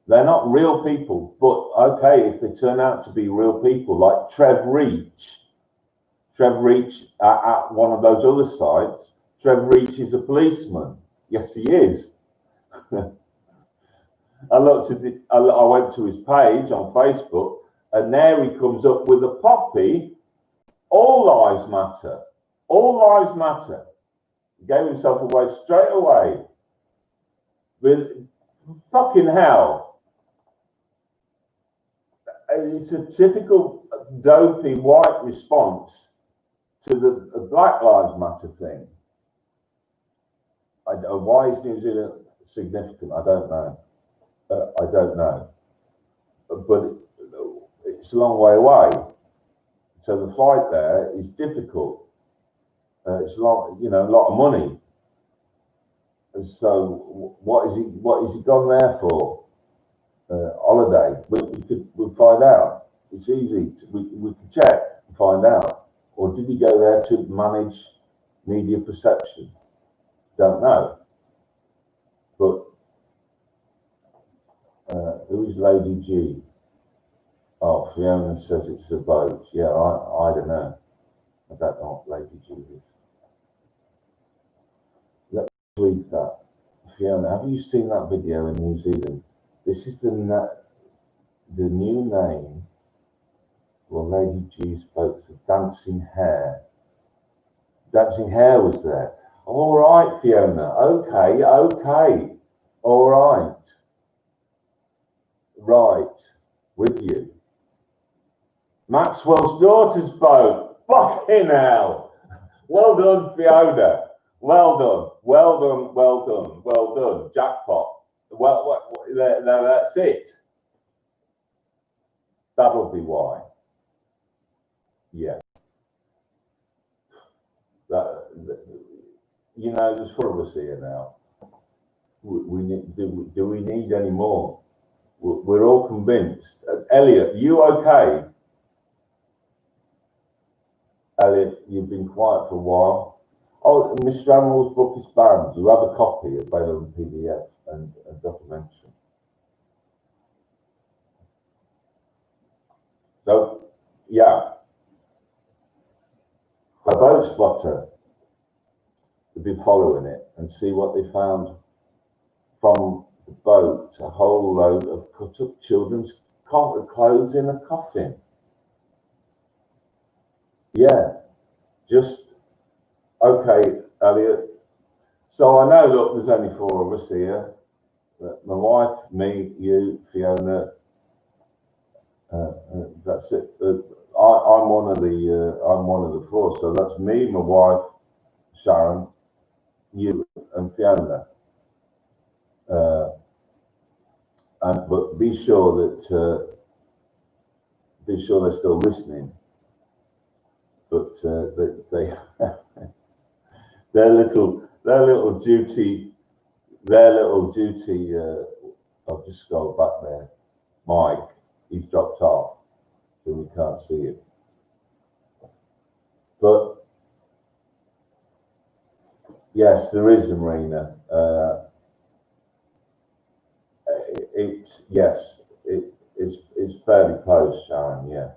They're not real people, but okay, if they turn out to be real people, like Trev Reach at one of those other sites, Trev Reach is a policeman. Yes, he is. I went to his page on Facebook, and there he comes up with a poppy. All lives matter. All lives matter. He gave himself away straight away. With fucking hell. It's a typical dopey white response to the Black Lives Matter thing. Why is New Zealand significant? I don't know. But it's a long way away. So the flight there is difficult. It's a lot of money. And so what is he gone there for? Holiday? We'll find out. It's easy. We can check and find out. Or did he go there to manage media perception? Don't know. But who is Lady G? Oh, Fiona says it's a boat. Yeah, I don't know. I don't know what Lady G is. Let's read that. Fiona, have you seen that video in New Zealand? This is the new name for Lady G's boat, the Dancing Hare. Dancing Hare was there. All right, Fiona. Okay. All right. Right. With you. Maxwell's daughter's boat. Fucking hell. Well done, Fiona. Well done. Jackpot. Well, that's it. That'll be why. Yeah. There's 4 of us here now. Do we need any more? We're all convinced. Elliot, you okay? Elliot, you've been quiet for a while. Oh, Mr. Amwell's book is banned. You have a copy available in PDF and a documentary. So, yeah. A boat spotter. We've been following it and see what they found from the boat. A whole load of cut up children's clothes in a coffin. Yeah, just okay, Elliot. So I know, look, there's only 4 of us here. My wife, me, you, Fiona. That's it. I'm one of the 4. So that's me, my wife, Sharon, you, and Fiona. But be sure they're still listening. But they their little duty. I'll just scroll back there. Mike, he's dropped off, so we can't see him. But yes, there is a marina. It's fairly close, Sharon. Yeah.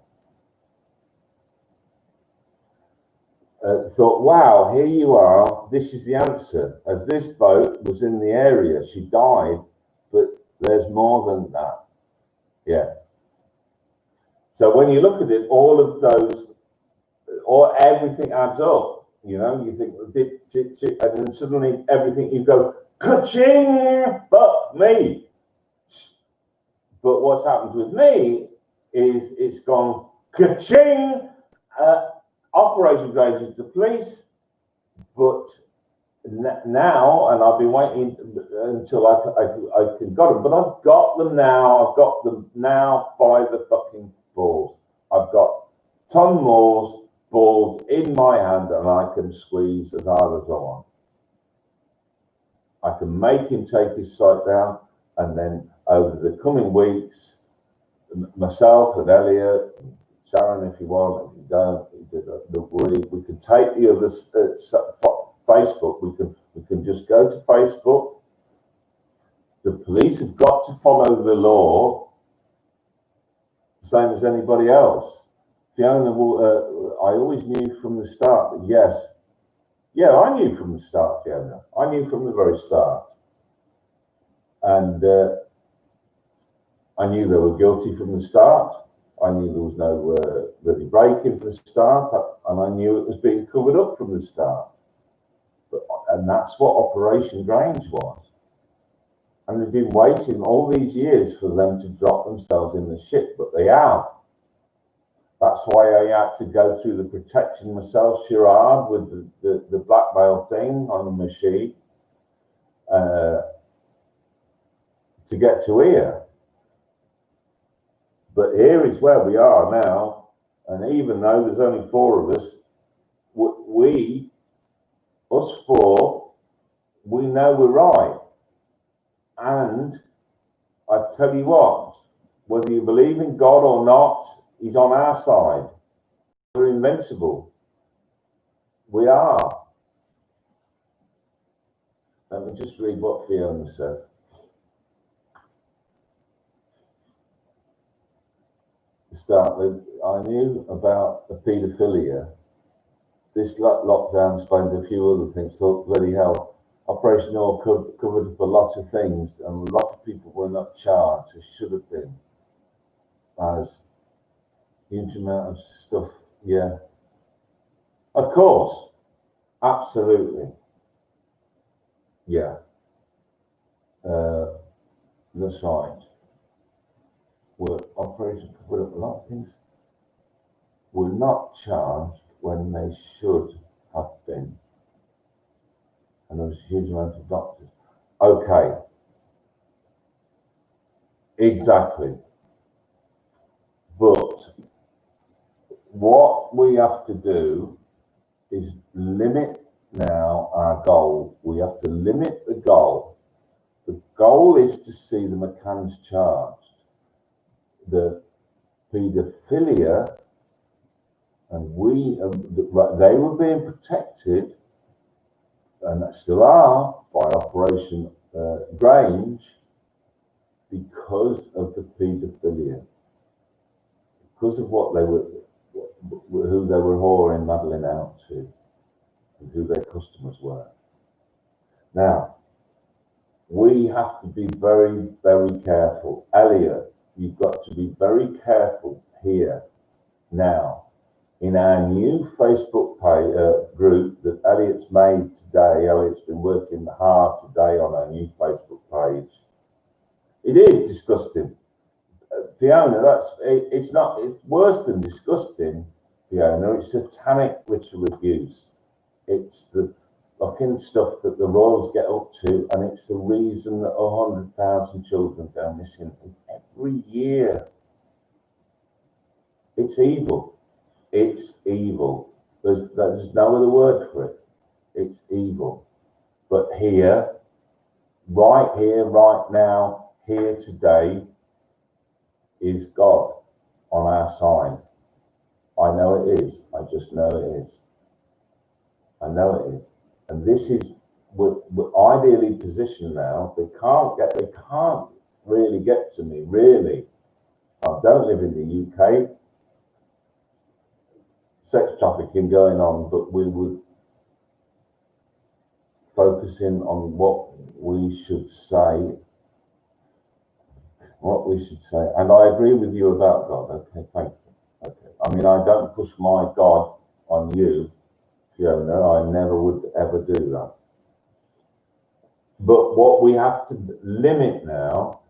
Thought, wow, here you are. This is the answer. As this boat was in the area, she died, but there's more than that. Yeah. So when you look at it, all of those, or everything adds up. You think, and then suddenly everything, you go, ka-ching, fuck me. But what's happened with me is it's gone, ka-ching, Operation Granger to the police, but now, and I've been waiting until I can got them, but I've got them now. I've got them now by the fucking balls. I've got Tom Moore's balls in my hand, and I can squeeze as hard as I want. I can make him take his sight down, and then over the coming weeks, myself and Elliot, Sharon, if you want, if you don't, we can take the other Facebook. We can just go to Facebook. The police have got to follow the law, same as anybody else. Fiona, I always knew from the start. Yes, yeah, I knew from the start, Fiona. I knew from the very start, and I knew they were guilty from the start. I knew there was no really break-in from the start, and I knew it was being covered up from the start. And that's what Operation Grange was. And they've been waiting all these years for them to drop themselves in the ship, but they have. That's why I had to go through the protecting myself charade with the blackmail thing on the machine to get to here. But here is where we are now, and even though there's only 4 of us, us 4, we know we're right. And I tell you what, whether you believe in God or not, He's on our side. We're invincible. We are. Let me just read what Fiona says. To start with, I knew about the paedophilia. This lockdown explained a few other things. Thought, bloody hell, Operation All covered up a lot of things, and a lot of people were not charged, who should have been. As huge amount of stuff, yeah. Of course, absolutely, yeah. That's right. Were Operation covered up a lot of things. Were not charged when they should have been. And there was a huge amount of doctors. Okay. Exactly. But what we have to do is limit now our goal. We have to limit the goal. The goal is to see the McCanns charged. The paedophilia, and they were being protected, and still are, by Operation Grange, because of the paedophilia, because of what they were, who they were whoring Madeline out to, and who their customers were. Now, we have to be very, very careful. Elliot, you've got to be very careful here now. In our new Facebook group that Elliot's made today, Elliot's been working hard today on our new Facebook page. It is disgusting. Fiona, it's worse than disgusting, Fiona. It's satanic ritual abuse. It's the fucking stuff that the royals get up to, and it's the reason that 100,000 children go missing every year. It's evil. It's evil. There's no other word for it. It's evil. But here, right now, here today, is God on our side. I know it is. I just know it is. I know it is. And this is, we're ideally positioned now. They can't really get to me, really. I don't live in the UK. Sex trafficking going on, but we would focusing on what we should say. And I agree with you about God. Okay, thank you. Okay. I mean, I don't push my God on you, Fiona. I never would ever do that. But what we have to limit now,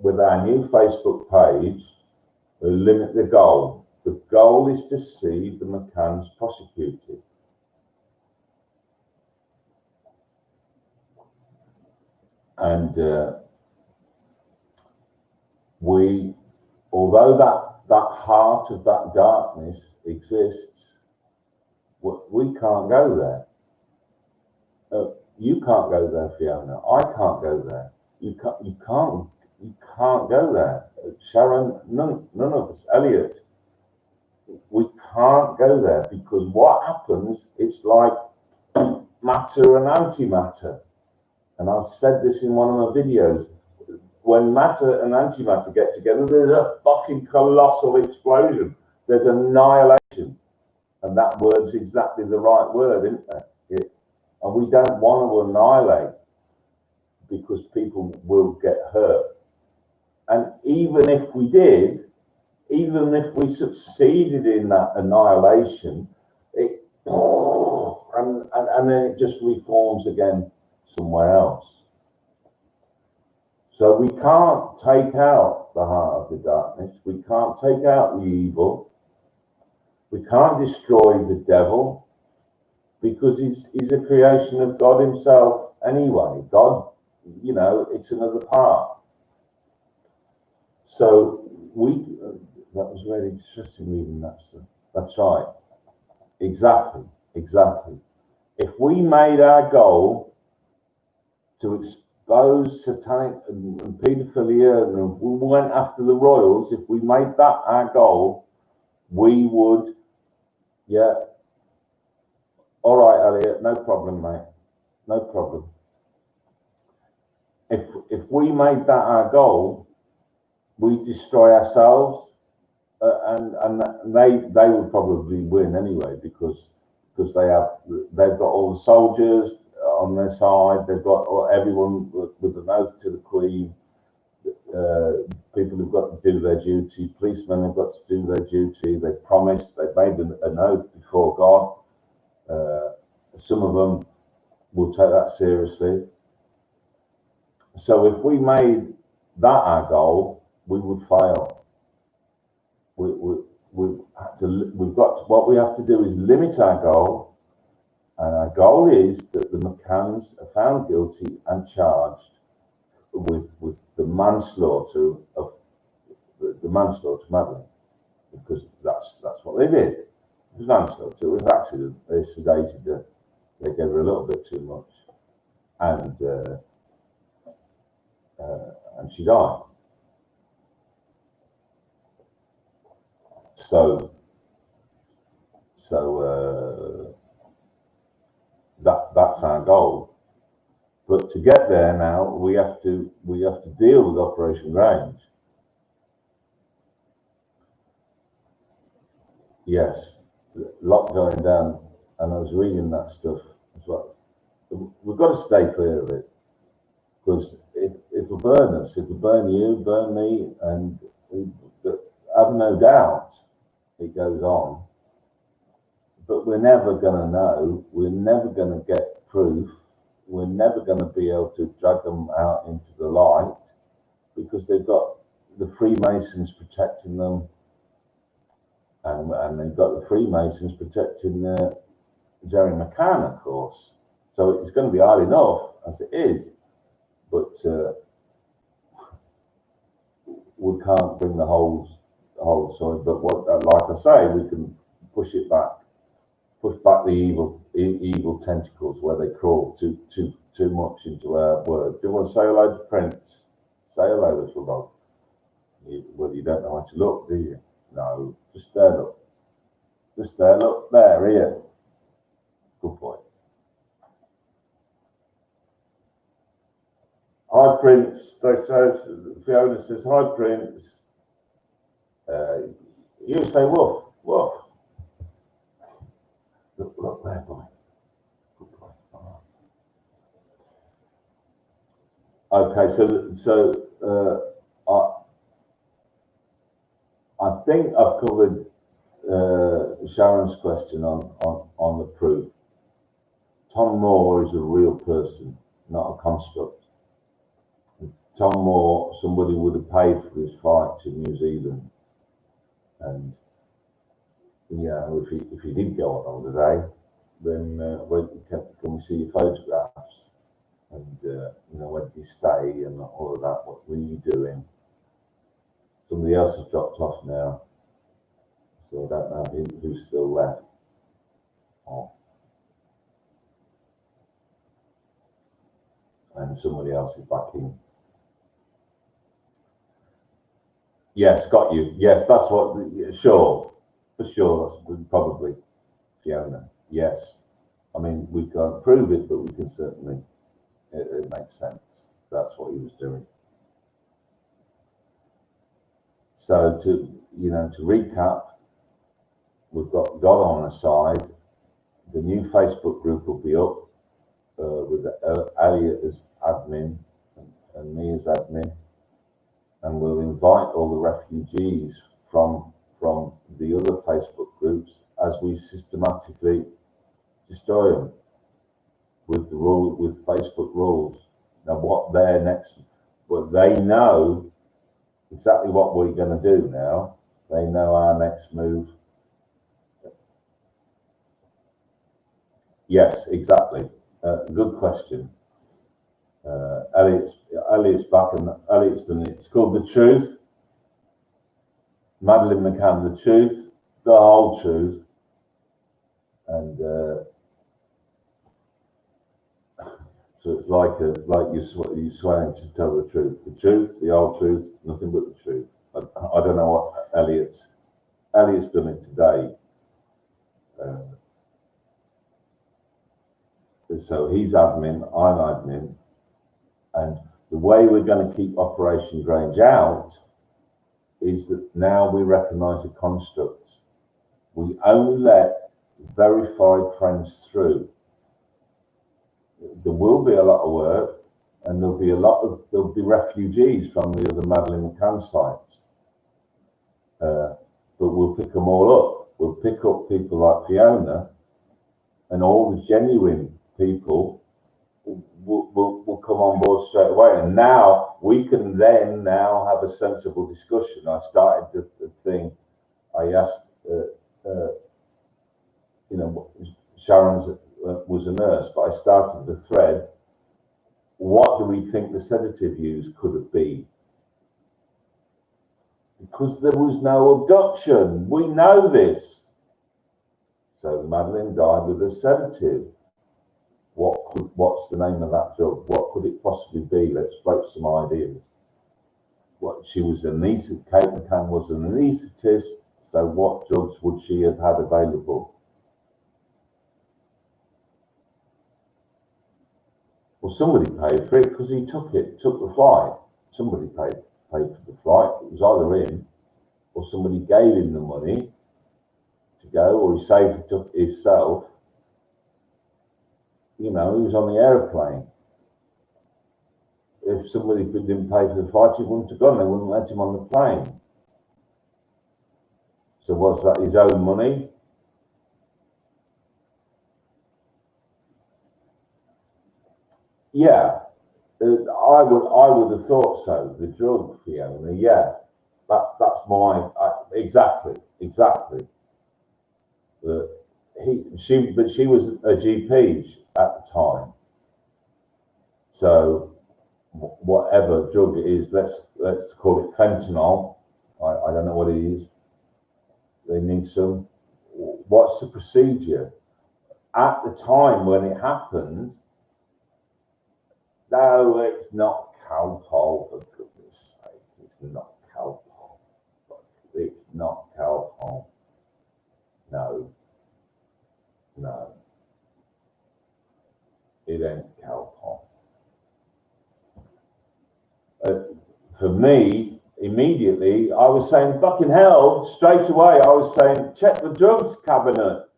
with our new Facebook page, we limit the goal. The goal is to see the McCanns prosecuted. And although that heart of that darkness exists, we can't go there. You can't go there, Fiona. I can't go there. You can't go there. Sharon, none of us. Elliot. We can't go there, because what happens, it's like matter and antimatter. And I've said this in one of my videos. When matter and antimatter get together, there's a fucking colossal explosion. There's annihilation. And that word's exactly the right word, isn't it? And we don't want to annihilate, because people will get hurt. And even if we did, even if we succeeded in that annihilation, and then it just reforms again somewhere else. So we can't take out the heart of the darkness. We can't take out the evil. We can't destroy the devil because he's a creation of God himself anyway. God, it's another part. So that was really interesting reading that stuff. That's right. Exactly. If we made our goal to expose satanic and paedophilia, and we went after the royals, if we made that our goal, we would, all right, Elliot, no problem, mate, no problem. If we made that our goal, we destroy ourselves, and they would probably win anyway because they've got all the soldiers on their side. They've got everyone with an oath to the Queen. People who've got to do their duty. Policemen have got to do their duty. They promised. They made an oath before God. Some of them will take that seriously. So if we made that our goal, we would fail. What we have to do is limit our goal, and our goal is that the McCanns are found guilty and charged with the manslaughter of the manslaughter Madeline, because that's what they did. It was manslaughter. It was accident. They sedated her. They gave her a little bit too much, and she died. So that's our goal. But to get there now, we have to deal with Operation Range. Yes, a lot going down, and I was reading that stuff as well. We've got to stay clear of it because it'll burn us. It'll burn you, burn me, and have no doubt it goes on. But we're never going to know. We're never going to get proof. We're never going to be able to drag them out into the light because they've got the Freemasons protecting them, and they've got the Freemasons protecting Jerry McCann, of course. So it's going to be hard enough as it is, but we can't bring the whole story. But like I say, we can push back the evil tentacles where they crawl too much into our word. Do you want to say hello to Prince? Say hello, little dog. Well, you don't know how to look, do you? No, just there, look. Just there, look. There, here. Good boy. Hi, Prince. Fiona says, hi, Prince. You say woof, woof. Look there, boy. Good boy. Okay, so I think I've covered Sharon's question on the proof. Tom Moore is a real person, not a construct. Tom Moore, somebody would have paid for his fight to New Zealand, and if he did go on holiday, then can we see your photographs? And where did you stay and all of that? What were you doing? Somebody else has dropped off now, so I don't know who's still left. Oh. And somebody else is back in. Yes, got you. Yes, that's what. Sure, for sure. That's probably Fiona. Yes, I mean we can't prove it, but we can certainly. It makes sense. That's what he was doing. So to recap, we've got God on our side. The new Facebook group will be up with Elliot as admin and me as admin, and we'll invite all the refugees from the other Facebook groups as we systematically destroy them with Facebook rules. Now, what their next, but they know exactly what we're going to do now. They know our next move. Yes, exactly. Good question. Elliot's back, and Elliot's done it. It's called The Truth. Madeleine McCann, The Truth, the whole truth, and so it's like you're swearing to tell the truth, the whole truth, nothing but the truth. I don't know what Elliot's done it today. So he's admin, I'm admin, and the way we're going to keep Operation Grange out is that now we recognise a construct. We only let verified friends through. There will be a lot of work, and there'll be refugees from the other Madeleine McCann sites. But we'll pick them all up. We'll pick up people like Fiona, and all the genuine people will come on board straight away. And now we can then have a sensible discussion. I started the thing. I asked, Sharon's was a nurse, but I started the thread. What do we think the sedative use could have been? Because there was no abduction. We know this. So Madeleine died with a sedative. What's the name of that drug? What could it possibly be? Let's float some ideas. She was an anaesthetist. Kate McCann was an anaesthetist. So what drugs would she have had available? Well, somebody paid for it because he took the flight. Somebody paid for the flight. It was either him or somebody gave him the money to go, or he saved it up himself. He was on the aeroplane. If somebody didn't pay for the flight, he wouldn't have gone. They wouldn't let him on the plane. So was that his own money? Yeah, I would have thought so. The drug, Fiona. Yeah, that's my exactly. She was a GP at the time. So whatever drug it is, let's call it fentanyl. I don't know what it is. They need some. What's the procedure? At the time when it happened, no, it's not Calpol, for goodness sake. It's not Calpol. It's not Calpol. No. It ain't Calpol. For me, immediately, I was saying, fucking hell, straight away, I was saying, check the drugs cabinet.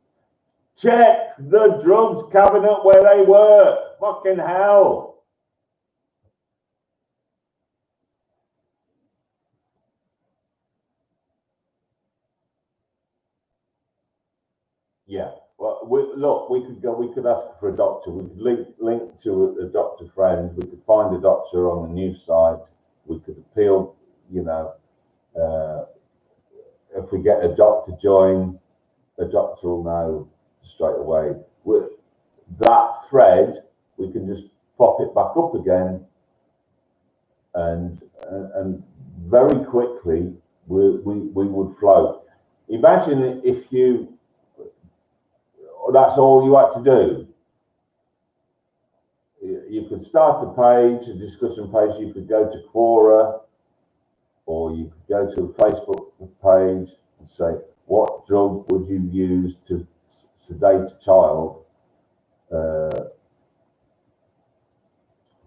Check the drugs cabinet where they were. Fucking hell. Yeah. Well, we could ask for a doctor. We could link to a doctor friend. We could find a doctor on the news site. We could appeal, if we get a doctor join, a doctor will know straight away. That thread, we can just pop it back up again, and very quickly we would float. Imagine if that's all you had to do. You could start a page, a discussion page. You could go to Quora, or you could go to a Facebook page and say, what drug would you use to sedate a child for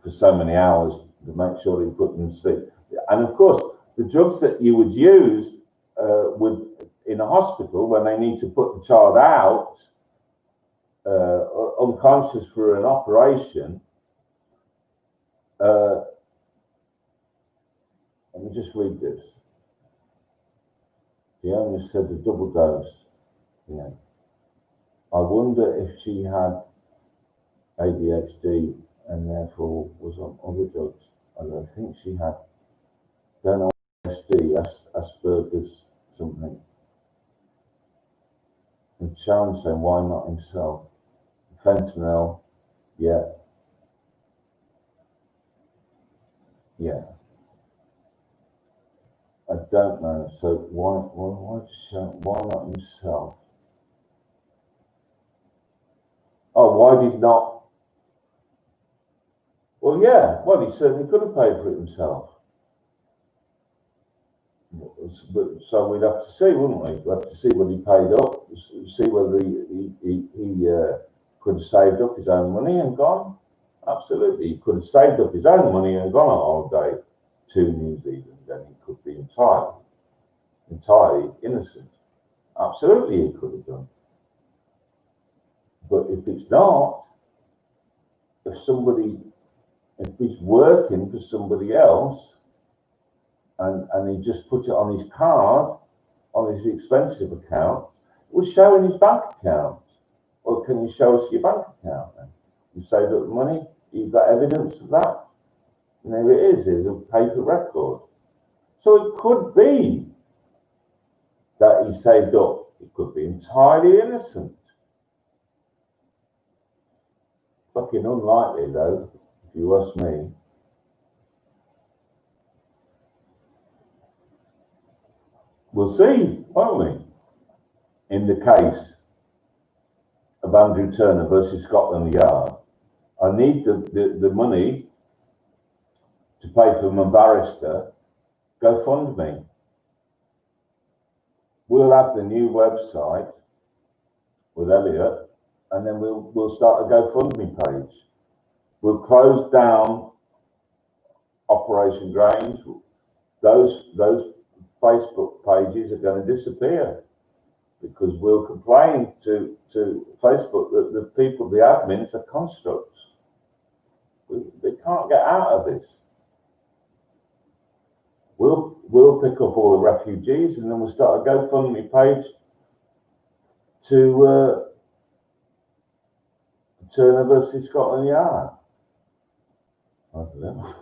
so many hours to make sure that you put them to sleep? And of course, the drugs that you would use in a hospital when they need to put the child out unconscious for an operation. Let me just read this. Fiona said the double dose. I wonder if she had ADHD and therefore was on other drugs. And I think she had, don't know, Asperger's something. And Sharon saying, why not himself? fentanyl, yeah. I don't know. So why not himself? Oh, why did not? Well, yeah. Well, he certainly could have paid for it himself. So we'd have to see, wouldn't we? We'd have to see whether he paid up, see whether he could have saved up his own money and gone. Absolutely, he could have saved up his own money and gone on holiday to New Zealand, and he could be entirely innocent. Absolutely, he could have done. But if it's not, if he's working for somebody else, and he just put it on his card, on his expensive account, it was showing his bank account. Well, can you show us your bank account then? You saved up money, you've got evidence of that. And there it is, there's a paper record. So it could be that he saved up. It could be entirely innocent. Fucking unlikely though, if you ask me. We'll see, won't we? In the case of Andrew Turner versus Scotland Yard, I need the money to pay for my barrister GoFundMe. We'll have the new website with Elliot, and then we'll start a GoFundMe page. We'll close down Operation Grange. Those Facebook pages are going to disappear because we'll complain to Facebook that the people, the admins, are constructs. They can't get out of this. We'll pick up all the refugees, and then we'll start a GoFundMe page to Turner versus Scotland Yard. I don't know.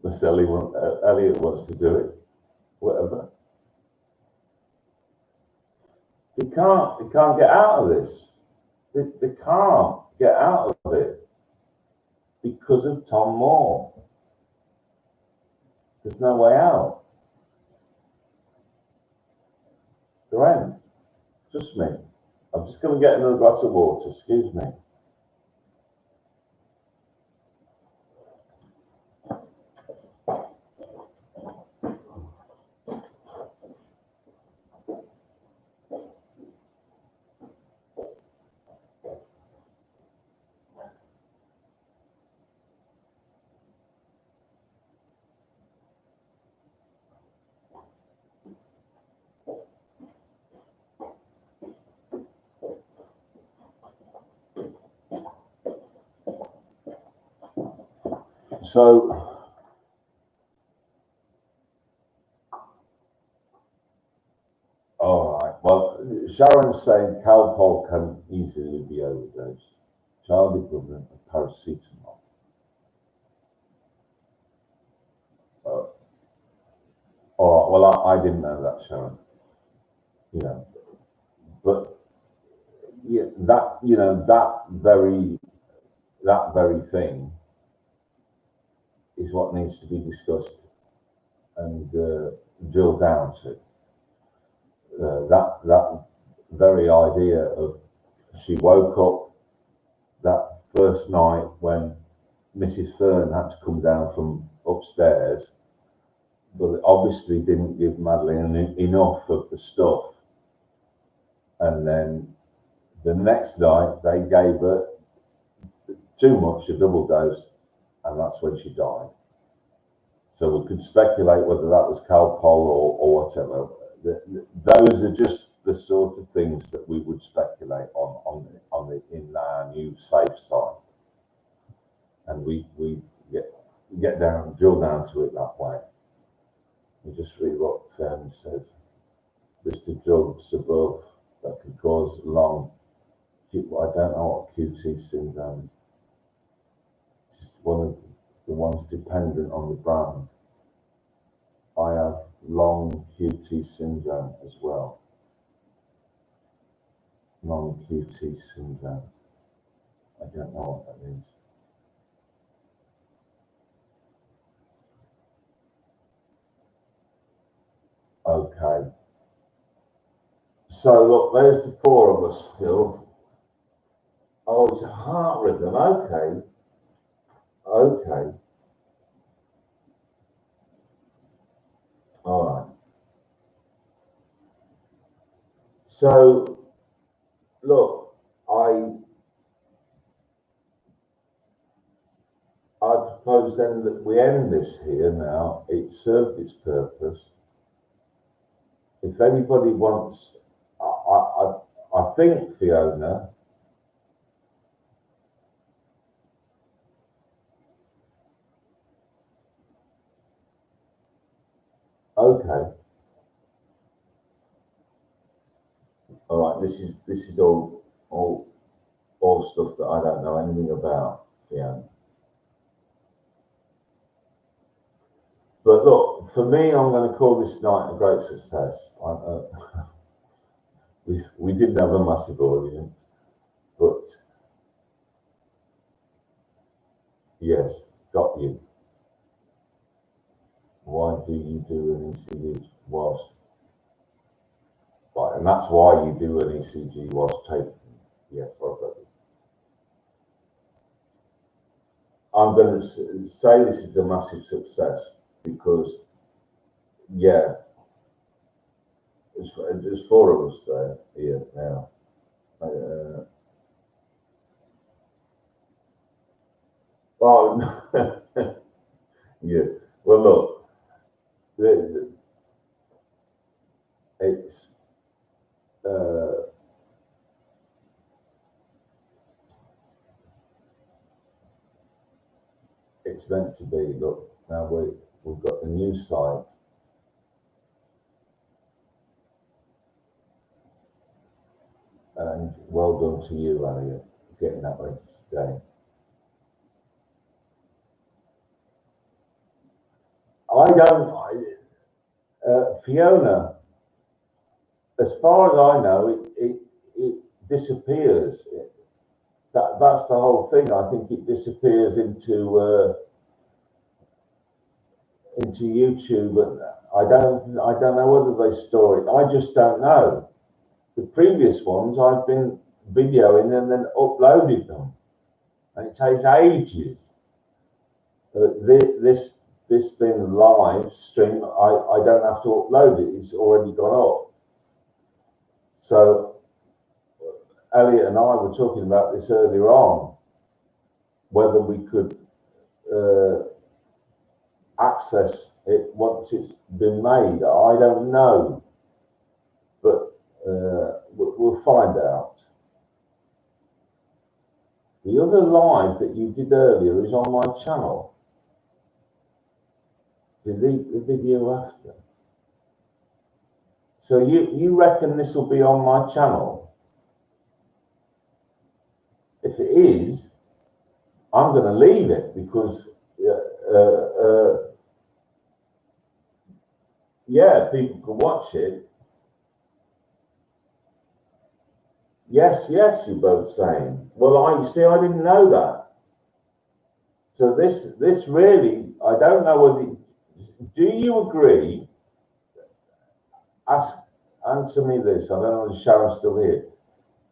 Unless Elliot wants to do it. Whatever. They can't get out of this. They can't get out of it because of Tom Moore. There's no way out. There ain't. Just me. I'm just going to get another glass of water. Excuse me. So, all right. Well, Sharon's saying Calpol can easily be overdosed. Child equivalent of paracetamol. All right. Well, I didn't know that, Sharon. You know, but yeah, that very thing is what needs to be discussed and drilled down to. That very idea of she woke up that first night when Mrs. Fern had to come down from upstairs, but it obviously didn't give Madeline enough of the stuff. And then the next night they gave her too much, a double dose, and that's when she died. So we could speculate whether that was Calpol or whatever. Those are just the sort of things that we would speculate on in our new safe site, and we drill down to it that way. We just read what Fern says. Listed drugs above that can cause long. I don't know what QT syndrome is. It's one of the ones dependent on the brand. I have long QT syndrome as well. Long QT syndrome. I don't know what that means. Okay. So look, there's the four of us still. Oh, it's a heart rhythm. Okay. Okay. All right. So look, I propose then that we end this here now. It served its purpose. If anybody wants, I think Fiona. Okay. All right. This is all stuff that I don't know anything about, Fiona. But look, for me, I'm going to call this night a great success. We didn't have a massive audience, but yes, got you. Why do you do an ECG whilst? Right, and that's why you do an ECG whilst taking. Yes, I've got you. I'm going to say this is a massive success because, yeah, there's four of us there here now. Oh, yeah. Well, look, it's it's meant to be. Look, now we've got the new site. And well done to you, Elliot, getting that ready today. Fiona, as far as I know, it disappears. That's the whole thing. I think it disappears into YouTube, and I don't know whether they store it. I just don't know. The previous ones I've been videoing and then uploaded them, and it takes ages. This being live stream, I don't have to upload it. It's already gone up. So Elliot and I were talking about this earlier on, whether we could access it once it's been made. I don't know, but we'll find out. The other live that you did earlier is on my channel. Delete the video after. So you reckon this will be on my channel? If it is, I'm going to leave it because yeah, people can watch it. Yes, you're both saying. Well, you see, I didn't know that. So this really, I don't know whether. Do you agree? Answer me this. I don't know if Sharon's still here.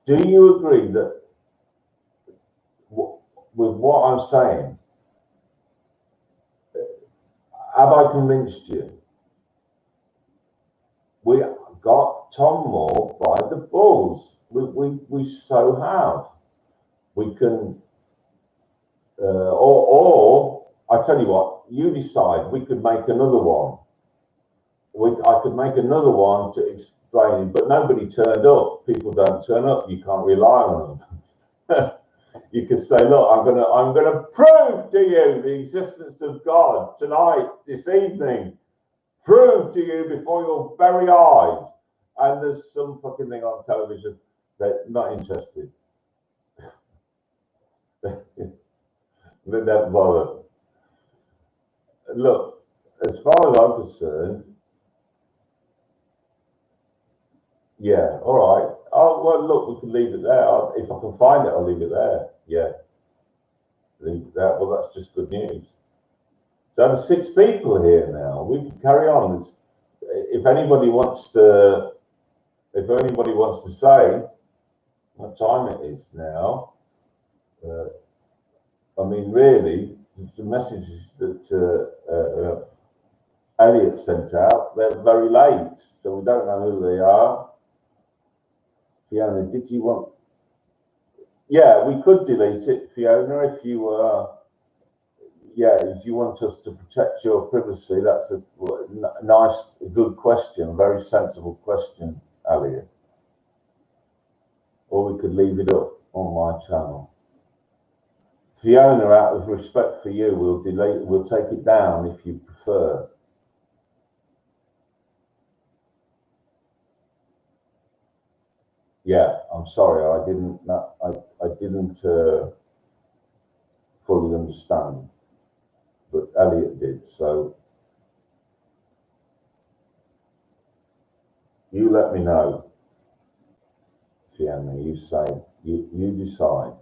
Do you agree that with what I'm saying, have I convinced you? We got Tom Moore by the balls. We so have. We can, or I tell you what, you decide. We could make another one. I could make another one to explain, but nobody turned up. People don't turn up. You can't rely on them. You could say, look, I'm gonna prove to you the existence of God tonight, this evening. Prove to you before your very eyes. And there's some fucking thing on television that not interested. They don't bother. Look, as far as I'm concerned, yeah, all right. Oh, well, look, we can leave it there. If I can find it, I'll leave it there. Yeah, leave it there. Well, that's just good news. So there's 6 people here now. We can carry on. If anybody wants to say what time it is now, I mean, really, the messages that Elliot sent out, they're very late, so we don't know who they are. Fiona, did you want? Yeah, we could delete it, Fiona, if you if you want us to protect your privacy. That's a nice, good question, very sensible question, Elliot. Or we could leave it up on my channel. Fiona, out of respect for you, we'll take it down if you prefer. Yeah, I'm sorry, I didn't fully understand, but Elliot did. So you let me know, Fiona. You say you decide.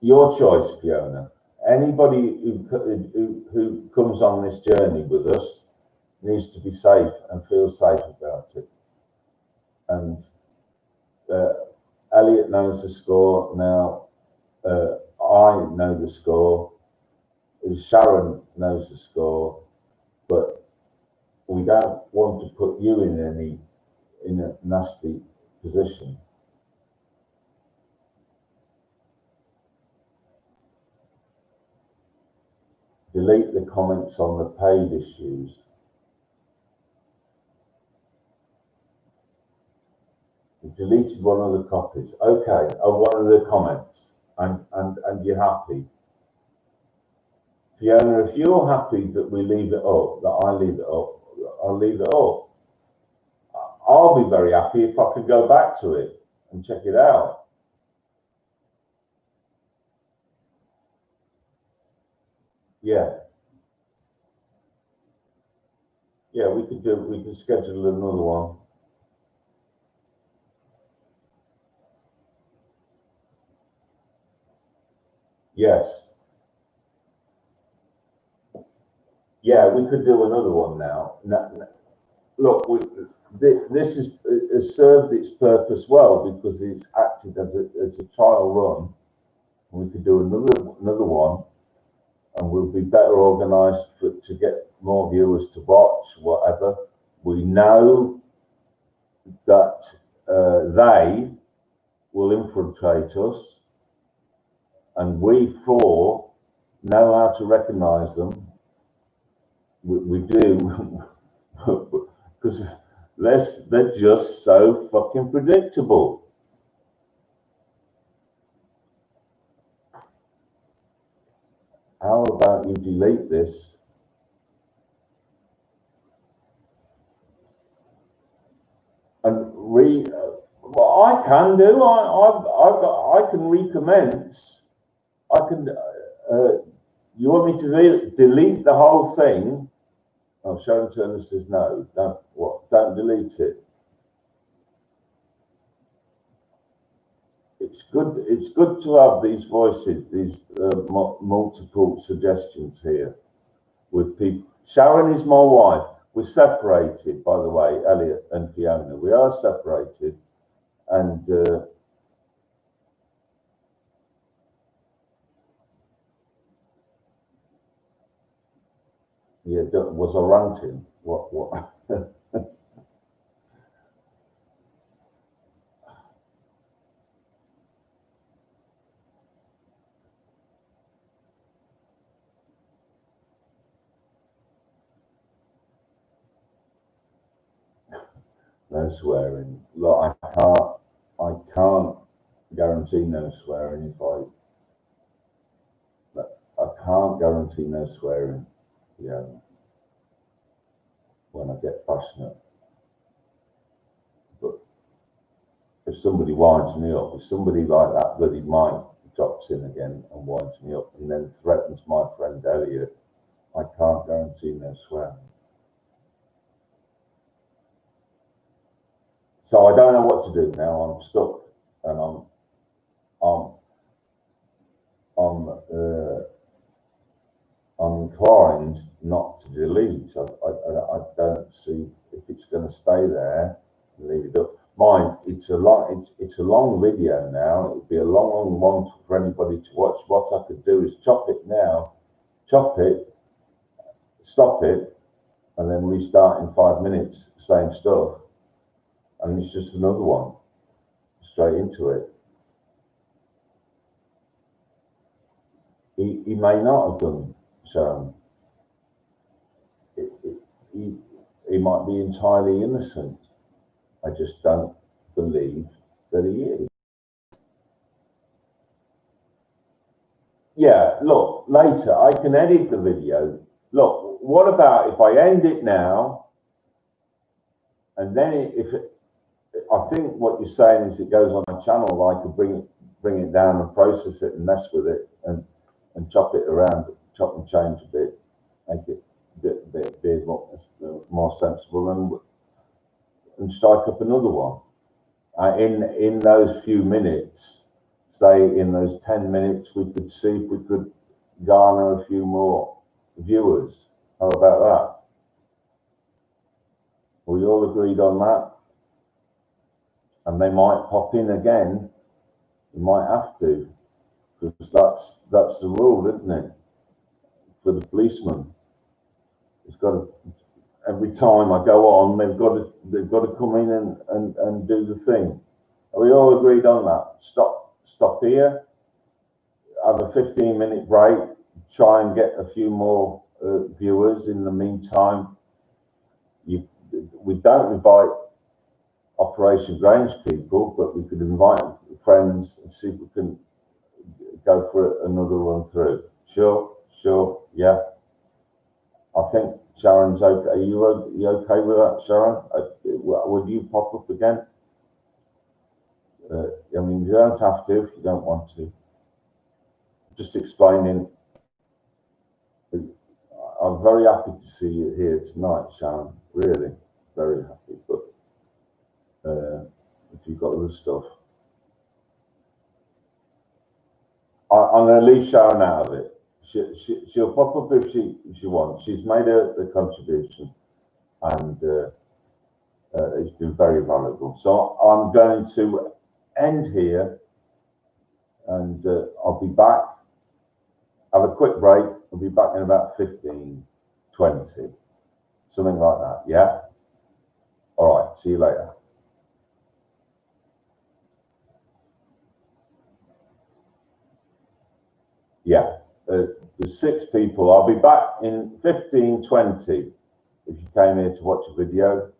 Your choice, Fiona. Anybody who comes on this journey with us needs to be safe and feel safe about it. And Elliot knows the score now. I know the score. Sharon knows the score, but we don't want to put you in a nasty position. Delete the comments on the paid issues. We deleted one of the copies. Okay, one of the comments, and you're happy. Fiona, if you're happy that we leave it up, that I leave it up, I'll leave it up. I'll be very happy if I could go back to it and check it out. Yeah. Yeah, we could schedule another one. Yes. Yeah, we could do another one now. Look, this has served its purpose well, because it's acted as a trial run. We could do another one, and we'll be better organised to get more viewers to watch, whatever. We know that they will infiltrate us, and we 4 know how to recognise them. We do, because they're just so fucking predictable. How about you delete this? And what I can do, I can recommence. I can. You want me to delete the whole thing? Oh, Sharon Turner says no. Don't delete it. It's good to have these voices, these multiple suggestions here with people. Sharon is my wife. We're separated, by the way, Elliot and Fiona. We are separated, and yeah, was I ranting? What? No swearing. Look, I can't guarantee no swearing I can't guarantee no swearing, yeah, when I get passionate. But if somebody winds me up, if somebody like that bloody Mike drops in again and winds me up and then threatens my friend Elliot, I can't guarantee no swearing. So I don't know what to do now. I'm stuck, and I'm inclined not to delete. I don't see if it's going to stay there. Leave it up. Mind, it's a long video now. It would be a long one for anybody to watch. What I could do is chop it now, chop it, stop it, and then restart in 5 minutes. Same stuff, and it's just another one straight into it. He may not have done so. He might be entirely innocent. I just don't believe that he is. Yeah, look, later I can edit the video. Look, what about if I end it now, and then I think what you're saying is it goes on my channel, I could bring it down and process it and mess with it and chop it around, chop and change a bit, make it a bit more sensible, and strike up another one. In those few minutes, say in those 10 minutes, we could see if we could garner a few more viewers. How about that? We all agreed on that? And they might pop in again. We might have to, because that's the rule, isn't it? For the policeman, it's got to. Every time I go on, they've got to come in and do the thing. Are we all agreed on that? Stop here. Have a 15-minute break. Try and get a few more viewers. In the meantime, we don't invite Operation Grange people, but we could invite friends and see if we can go for another run through. Sure, yeah. I think Sharon's okay. Are you okay with that, Sharon? Would you pop up again? I mean, you don't have to if you don't want to. Just explaining. I'm very happy to see you here tonight, Sharon. Really, very happy. But if you've got other stuff, I'm going to leave Sharon out of it. She'll pop up if she wants. She's made a contribution, and it's been very valuable. So I'm going to end here, and I'll be back. Have a quick break. I'll be back in about 15, 20, something like that. Yeah. All right. See you later. Yeah. There's 6 people. I'll be back in 15, 20 if you came here to watch a video.